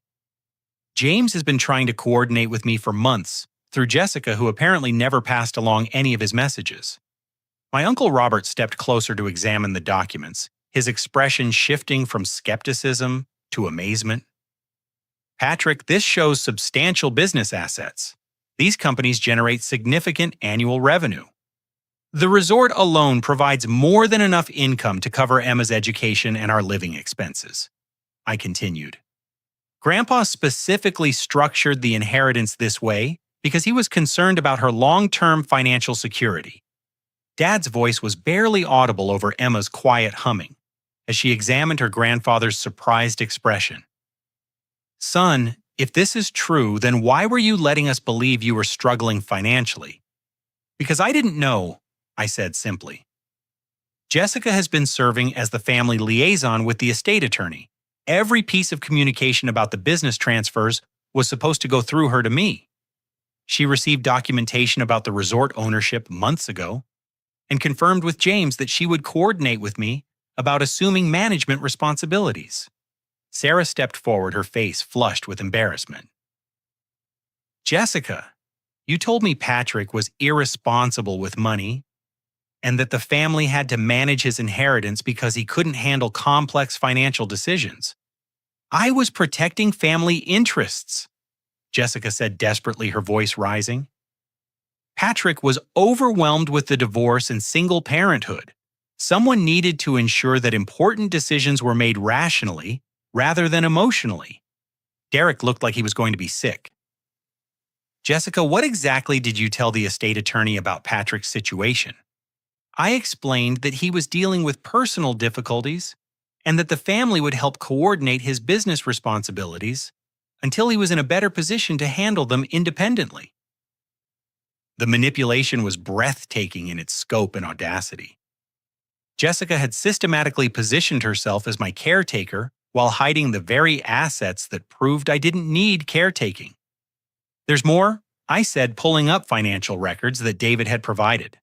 S1: James has been trying to coordinate with me for months, through Jessica, who apparently never passed along any of his messages. My Uncle Robert stepped closer to examine the documents, his expression shifting from skepticism to amazement. "Patrick, this shows substantial business assets. These companies generate significant annual revenue. The resort alone provides more than enough income to cover Emma's education and our living expenses," I continued. "Grandpa specifically structured the inheritance this way because he was concerned about her long-term financial security." Dad's voice was barely audible over Emma's quiet humming as she examined her grandfather's surprised expression. "Son, if this is true, then why were you letting us believe you were struggling financially?" "Because I didn't know," I said simply. "Jessica has been serving as the family liaison with the estate attorney. Every piece of communication about the business transfers was supposed to go through her to me. She received documentation about the resort ownership months ago and confirmed with James that she would coordinate with me about assuming management responsibilities." Sarah stepped forward, her face flushed with embarrassment. "Jessica, you told me Patrick was irresponsible with money and that the family had to manage his inheritance because he couldn't handle complex financial decisions. I was protecting family interests," Jessica said desperately, her voice rising. Patrick was overwhelmed with the divorce and single parenthood. Someone needed to ensure that important decisions were made rationally rather than emotionally. Derek looked like he was going to be sick. Jessica, what exactly did you tell the estate attorney about Patrick's situation? I explained that he was dealing with personal difficulties and that the family would help coordinate his business responsibilities until he was in a better position to handle them independently. The manipulation was breathtaking in its scope and audacity. Jessica had systematically positioned herself as my caretaker while hiding the very assets that proved I didn't need caretaking. There's more, I said, pulling up financial records that David had provided.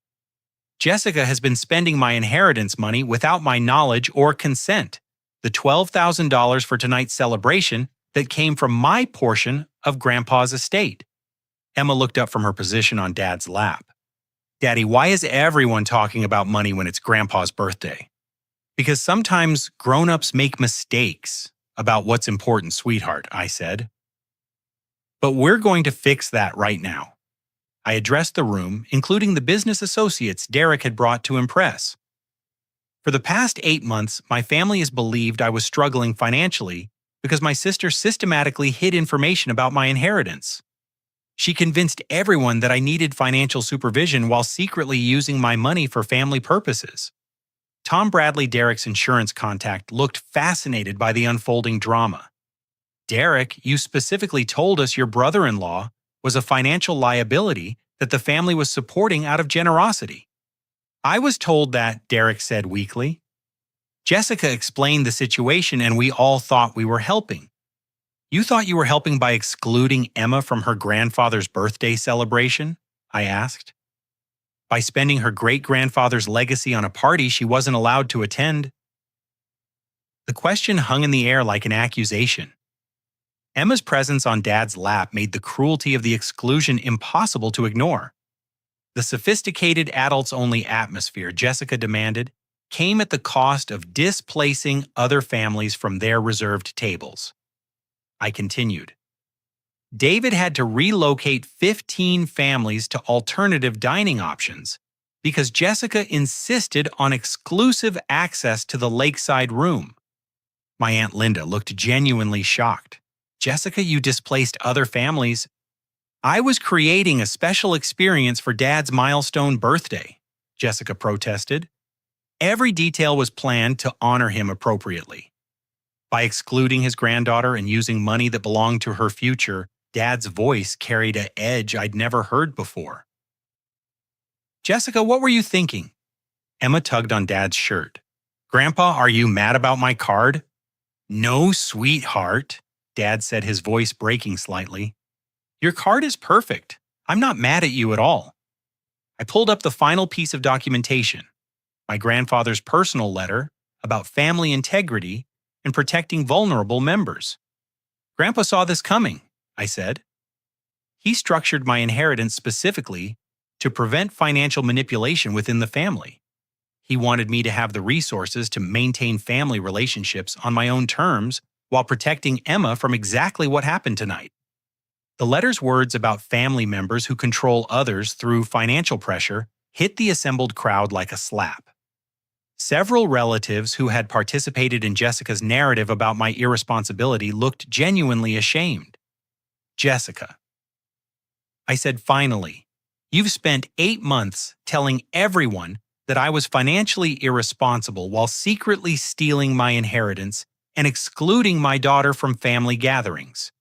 S1: Jessica has been spending my inheritance money without my knowledge or consent, the $12,000 for tonight's celebration that came from my portion of Grandpa's estate. Emma looked up from her position on Dad's lap. Daddy, why is everyone talking about money when it's Grandpa's birthday? Because sometimes grown-ups make mistakes about what's important, sweetheart, I said. But we're going to fix that right now. I addressed the room, including the business associates Derek had brought to impress. For the past 8 months, my family has believed I was struggling financially because my sister systematically hid information about my inheritance. She convinced everyone that I needed financial supervision while secretly using my money for family purposes. Tom Bradley, Derek's insurance contact, looked fascinated by the unfolding drama. Derek, you specifically told us your brother-in-law was a financial liability that the family was supporting out of generosity. I was told that, Derek said weakly. Jessica explained the situation and we all thought we were helping. You thought you were helping by excluding Emma from her grandfather's birthday celebration? I asked. By spending her great-grandfather's legacy on a party she wasn't allowed to attend? The question hung in the air like an accusation. Emma's presence on Dad's lap made the cruelty of the exclusion impossible to ignore. The sophisticated adults-only atmosphere Jessica demanded came at the cost of displacing other families from their reserved tables. I continued. David had to relocate 15 families to alternative dining options because Jessica insisted on exclusive access to the lakeside room. My Aunt Linda looked genuinely shocked. Jessica, you displaced other families. I was creating a special experience for Dad's milestone birthday, Jessica protested. Every detail was planned to honor him appropriately. By excluding his granddaughter and using money that belonged to her future, Dad's voice carried an edge I'd never heard before. Jessica, what were you thinking? Emma tugged on Dad's shirt. Grandpa, are you mad about my card? No, sweetheart, Dad said, his voice breaking slightly. Your card is perfect. I'm not mad at you at all. I pulled up the final piece of documentation, my grandfather's personal letter about family integrity and protecting vulnerable members. Grandpa saw this coming, I said. He structured my inheritance specifically to prevent financial manipulation within the family. He wanted me to have the resources to maintain family relationships on my own terms while protecting Emma from exactly what happened tonight. The letter's words about family members who control others through financial pressure hit the assembled crowd like a slap. Several relatives who had participated in Jessica's narrative about my irresponsibility looked genuinely ashamed. Jessica, I said finally, you've spent 8 months telling everyone that I was financially irresponsible while secretly stealing my inheritance and excluding my daughter from family gatherings.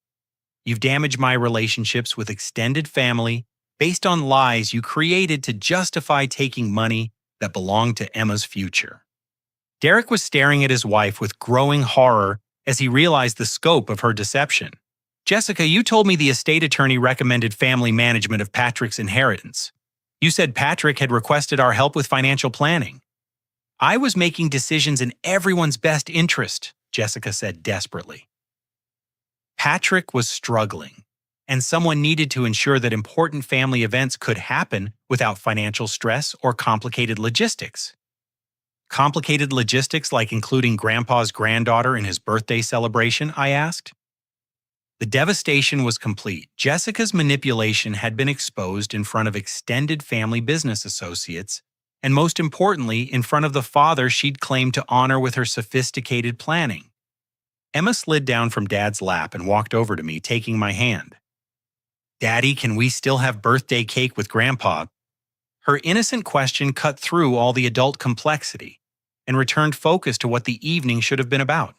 S1: You've damaged my relationships with extended family based on lies you created to justify taking money that belonged to Emma's future. Derek was staring at his wife with growing horror as he realized the scope of her deception. Jessica, you told me the estate attorney recommended family management of Patrick's inheritance. You said Patrick had requested our help with financial planning. I was making decisions in everyone's best interest, Jessica said desperately. Patrick was struggling, and someone needed to ensure that important family events could happen without financial stress or complicated logistics. Complicated logistics like including Grandpa's granddaughter in his birthday celebration, I asked. The devastation was complete. Jessica's manipulation had been exposed in front of extended family business associates, and most importantly, in front of the father she'd claimed to honor with her sophisticated planning. Emma slid down from Dad's lap and walked over to me, taking my hand. "Daddy, can we still have birthday cake with Grandpa?" Her innocent question cut through all the adult complexity and returned focus to what the evening should have been about.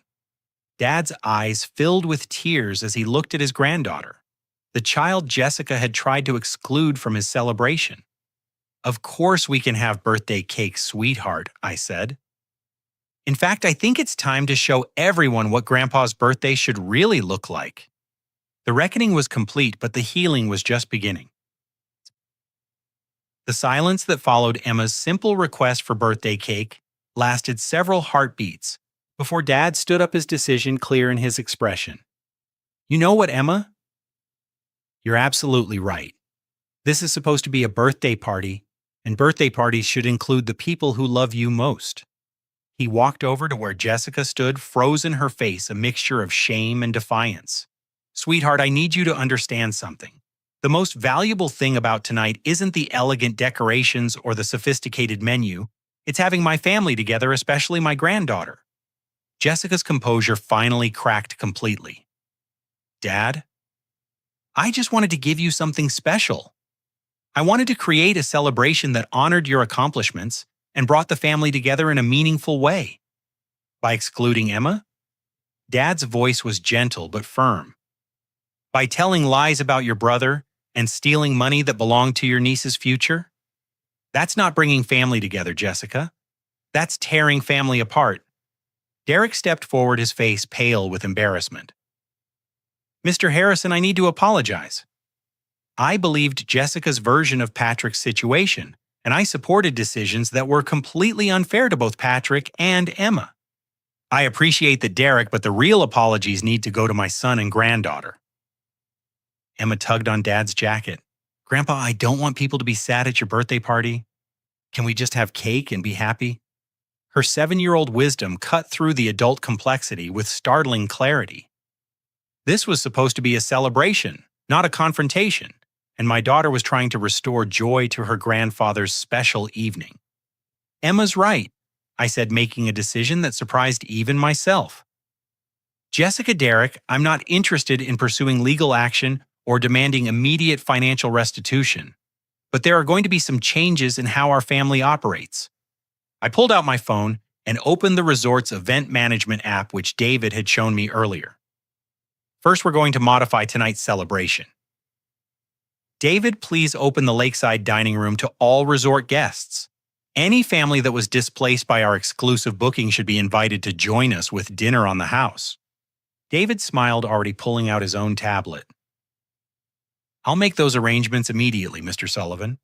S1: Dad's eyes filled with tears as he looked at his granddaughter, the child Jessica had tried to exclude from his celebration. "Of course we can have birthday cake, sweetheart," I said. "In fact, I think it's time to show everyone what Grandpa's birthday should really look like." The reckoning was complete, but the healing was just beginning. The silence that followed Emma's simple request for birthday cake lasted several heartbeats before Dad stood up, his decision clear in his expression. "You know what, Emma? You're absolutely right. This is supposed to be a birthday party, and birthday parties should include the people who love you most." He walked over to where Jessica stood, frozen, her face a mixture of shame and defiance. "Sweetheart, I need you to understand something. The most valuable thing about tonight isn't the elegant decorations or the sophisticated menu. It's having my family together, especially my granddaughter." Jessica's composure finally cracked completely. "Dad, I just wanted to give you something special. I wanted to create a celebration that honored your accomplishments and brought the family together in a meaningful way." By excluding Emma? Dad's voice was gentle but firm. "By telling lies about your brother and stealing money that belonged to your niece's future? That's not bringing family together, Jessica. That's tearing family apart." Derek stepped forward, his face pale with embarrassment. "Mr. Harrison, I need to apologize. I believed Jessica's version of Patrick's situation, and I supported decisions that were completely unfair to both Patrick and Emma. I appreciate that, Derek, but the real apologies need to go to my son and granddaughter." Emma tugged on Dad's jacket. "Grandpa, I don't want people to be sad at your birthday party. Can we just have cake and be happy?" Her 7-year-old wisdom cut through the adult complexity with startling clarity. This was supposed to be a celebration, not a confrontation, and my daughter was trying to restore joy to her grandfather's special evening. "Emma's right," I said, making a decision that surprised even myself. "Jessica, Derek, I'm not interested in pursuing legal action or demanding immediate financial restitution, but there are going to be some changes in how our family operates." I pulled out my phone and opened the resort's event management app, which David had shown me earlier. "First, we're going to modify tonight's celebration. David, please open the lakeside dining room to all resort guests. Any family that was displaced by our exclusive booking should be invited to join us with dinner on the house." David smiled, already pulling out his own tablet. "I'll make those arrangements immediately, Mr. Sullivan."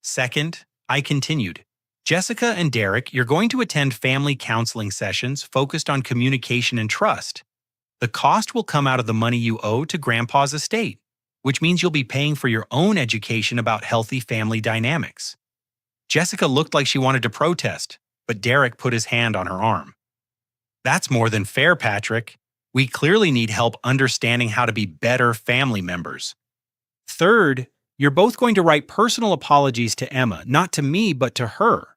S1: Second, I continued, "Jessica and Derek, you're going to attend family counseling sessions focused on communication and trust. The cost will come out of the money you owe to Grandpa's estate, which means you'll be paying for your own education about healthy family dynamics." Jessica looked like she wanted to protest, but Derek put his hand on her arm. "That's more than fair, Patrick. We clearly need help understanding how to be better family members. Third, you're both going to write personal apologies to Emma, not to me, but to her.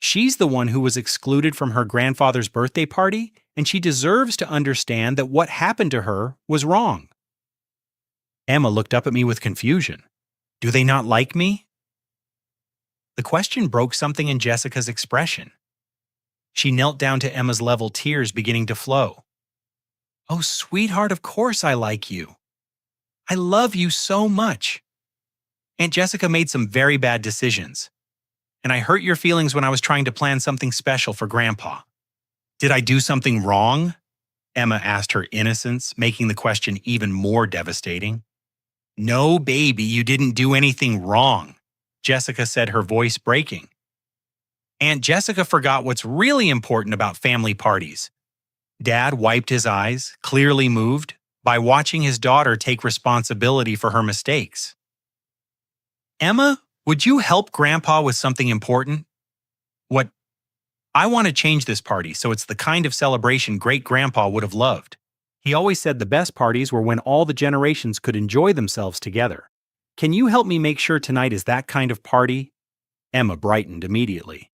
S1: She's the one who was excluded from her grandfather's birthday party, and she deserves to understand that what happened to her was wrong." Emma looked up at me with confusion. "Do they not like me?" The question broke something in Jessica's expression. She knelt down to Emma's level, tears beginning to flow. "Oh, sweetheart, of course I like you. I love you so much. Aunt Jessica made some very bad decisions, and I hurt your feelings when I was trying to plan something special for Grandpa." "Did I do something wrong?" Emma asked, her innocence making the question even more devastating. "No, baby, you didn't do anything wrong," Jessica said, her voice breaking. "Aunt Jessica forgot what's really important about family parties." Dad wiped his eyes, clearly moved by watching his daughter take responsibility for her mistakes. "Emma, would you help Grandpa with something important?" "What?" "I want to change this party so it's the kind of celebration great-grandpa would have loved. He always said the best parties were when all the generations could enjoy themselves together. Can you help me make sure tonight is that kind of party? Emma brightened immediately.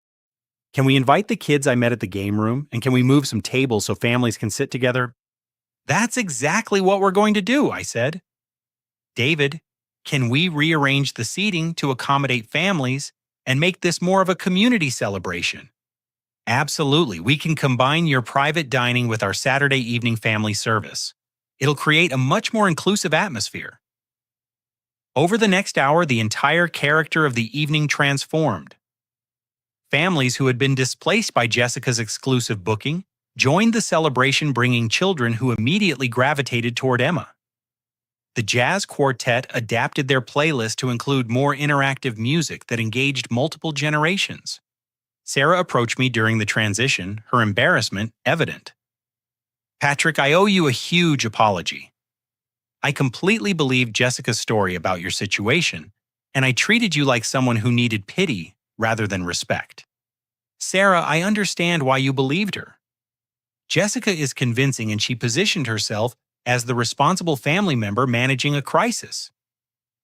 S1: Can we invite the kids I met at the game room, and can we move some tables so families can sit together? That's exactly what we're going to do, I said. David, can we rearrange the seating to accommodate families and make this more of a community celebration? Absolutely. We can combine your private dining with our Saturday evening family service. It'll create a much more inclusive atmosphere. Over the next hour, the entire character of the evening transformed. Families who had been displaced by Jessica's exclusive booking joined the celebration, bringing children who immediately gravitated toward Emma. The jazz quartet adapted their playlist to include more interactive music that engaged multiple generations. Sarah approached me during the transition, her embarrassment evident. Patrick, I owe you a huge apology. I completely believed Jessica's story about your situation, and I treated you like someone who needed pity rather than respect. Sarah, I understand why you believed her. Jessica is convincing, and she positioned herself as the responsible family member managing a crisis.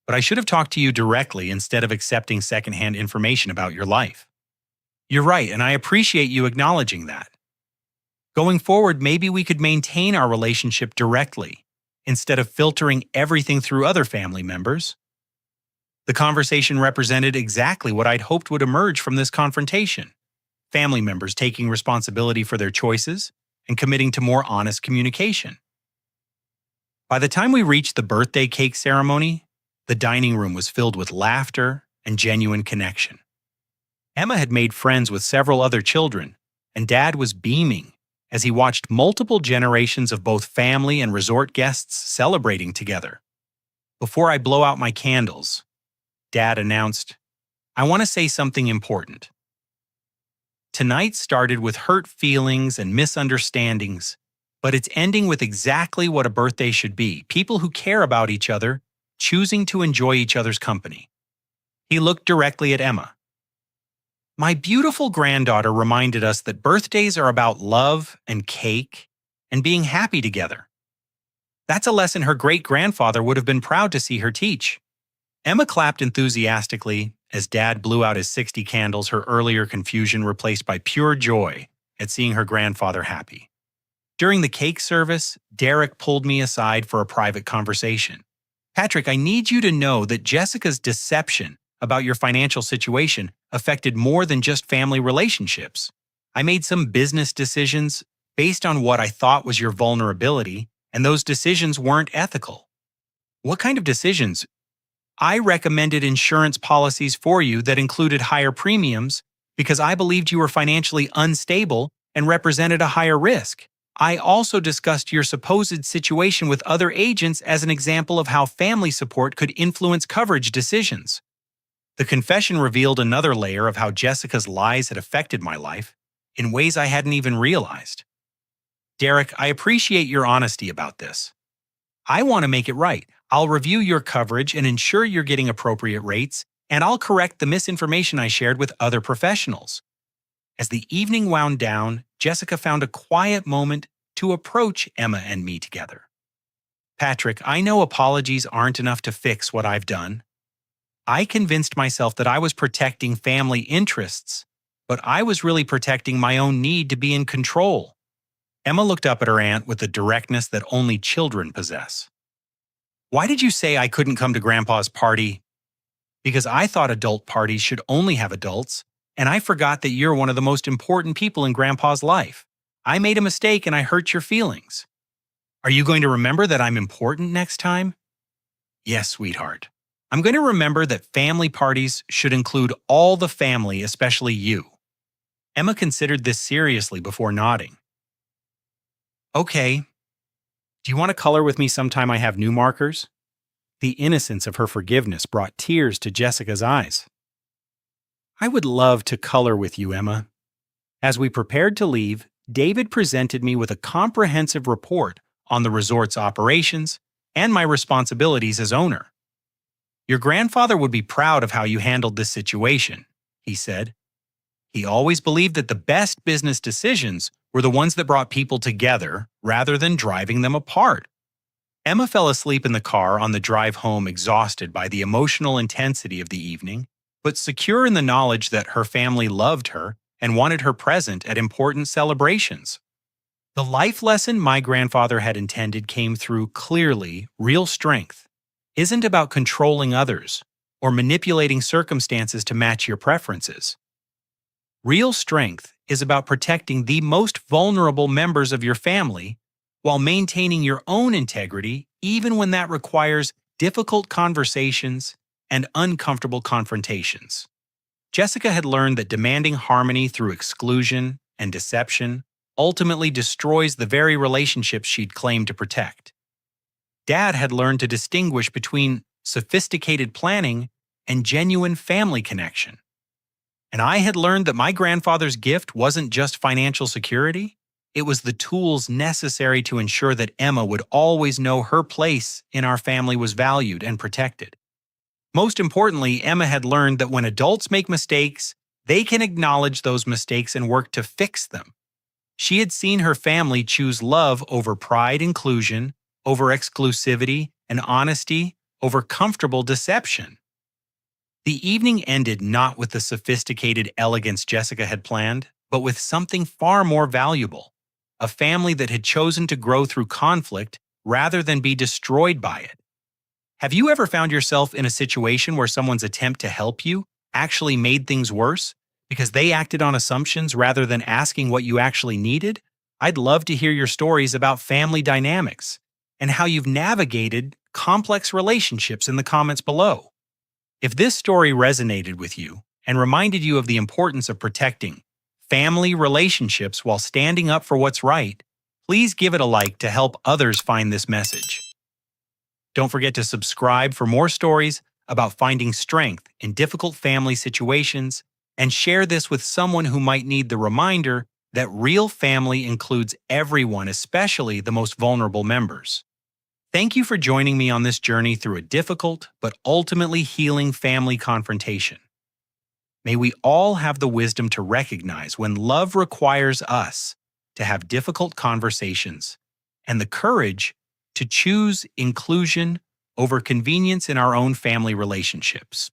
S1: But I should have talked to you directly instead of accepting secondhand information about your life. You're right, and I appreciate you acknowledging that. Going forward, maybe we could maintain our relationship directly, instead of filtering everything through other family members. The conversation represented exactly what I'd hoped would emerge from this confrontation. Family members taking responsibility for their choices and committing to more honest communication. By the time we reached the birthday cake ceremony, the dining room was filled with laughter and genuine connection. Emma had made friends with several other children, and Dad was beaming as he watched multiple generations of both family and resort guests celebrating together. Before I blow out my candles, Dad announced, I want to say something important. Tonight started with hurt feelings and misunderstandings, but it's ending with exactly what a birthday should be: people who care about each other, choosing to enjoy each other's company. He looked directly at Emma. My beautiful granddaughter reminded us that birthdays are about love and cake and being happy together. That's a lesson her great-grandfather would have been proud to see her teach. Emma clapped enthusiastically as Dad blew out his 60 candles, her earlier confusion replaced by pure joy at seeing her grandfather happy. During the cake service, Derek pulled me aside for a private conversation. Patrick, I need you to know that Jessica's deception about your financial situation affected more than just family relationships. I made some business decisions based on what I thought was your vulnerability, and those decisions weren't ethical. What kind of decisions? I recommended insurance policies for you that included higher premiums because I believed you were financially unstable and represented a higher risk. I also discussed your supposed situation with other agents as an example of how family support could influence coverage decisions. The confession revealed another layer of how Jessica's lies had affected my life in ways I hadn't even realized. Derek, I appreciate your honesty about this. I want to make it right. I'll review your coverage and ensure you're getting appropriate rates, and I'll correct the misinformation I shared with other professionals. As the evening wound down, Jessica found a quiet moment to approach Emma and me together. Patrick, I know apologies aren't enough to fix what I've done. I convinced myself that I was protecting family interests, but I was really protecting my own need to be in control. Emma looked up at her aunt with the directness that only children possess. Why did you say I couldn't come to Grandpa's party? Because I thought adult parties should only have adults, and I forgot that you're one of the most important people in Grandpa's life. I made a mistake and I hurt your feelings. Are you going to remember that I'm important next time? Yes, sweetheart. I'm going to remember that family parties should include all the family, especially you. Emma considered this seriously before nodding. Okay. Do you want to color with me sometime I have new markers? The innocence of her forgiveness brought tears to Jessica's eyes. I would love to color with you, Emma. As we prepared to leave, David presented me with a comprehensive report on the resort's operations and my responsibilities as owner. Your grandfather would be proud of how you handled this situation, he said. He always believed that the best business decisions were the ones that brought people together rather than driving them apart. Emma fell asleep in the car on the drive home, exhausted by the emotional intensity of the evening, but secure in the knowledge that her family loved her and wanted her present at important celebrations. The life lesson my grandfather had intended came through clearly. Real strength isn't about controlling others or manipulating circumstances to match your preferences. Real strength is about protecting the most vulnerable members of your family while maintaining your own integrity, even when that requires difficult conversations and uncomfortable confrontations. Jessica had learned that demanding harmony through exclusion and deception ultimately destroys the very relationships she'd claimed to protect. Dad had learned to distinguish between sophisticated planning and genuine family connection. And I had learned that my grandfather's gift wasn't just financial security, it was the tools necessary to ensure that Emma would always know her place in our family was valued and protected. Most importantly, Emma had learned that when adults make mistakes, they can acknowledge those mistakes and work to fix them. She had seen her family choose love over pride, inclusion, over exclusivity, and honesty over comfortable deception. The evening ended not with the sophisticated elegance Jessica had planned, but with something far more valuable: a family that had chosen to grow through conflict rather than be destroyed by it. Have you ever found yourself in a situation where someone's attempt to help you actually made things worse because they acted on assumptions rather than asking what you actually needed? I'd love to hear your stories about family dynamics and how you've navigated complex relationships in the comments below. If this story resonated with you and reminded you of the importance of protecting family relationships while standing up for what's right, please give it a like to help others find this message. Don't forget to subscribe for more stories about finding strength in difficult family situations, and share this with someone who might need the reminder that real family includes everyone, especially the most vulnerable members. Thank you for joining me on this journey through a difficult but ultimately healing family confrontation. May we all have the wisdom to recognize when love requires us to have difficult conversations and the courage to choose inclusion over convenience in our own family relationships.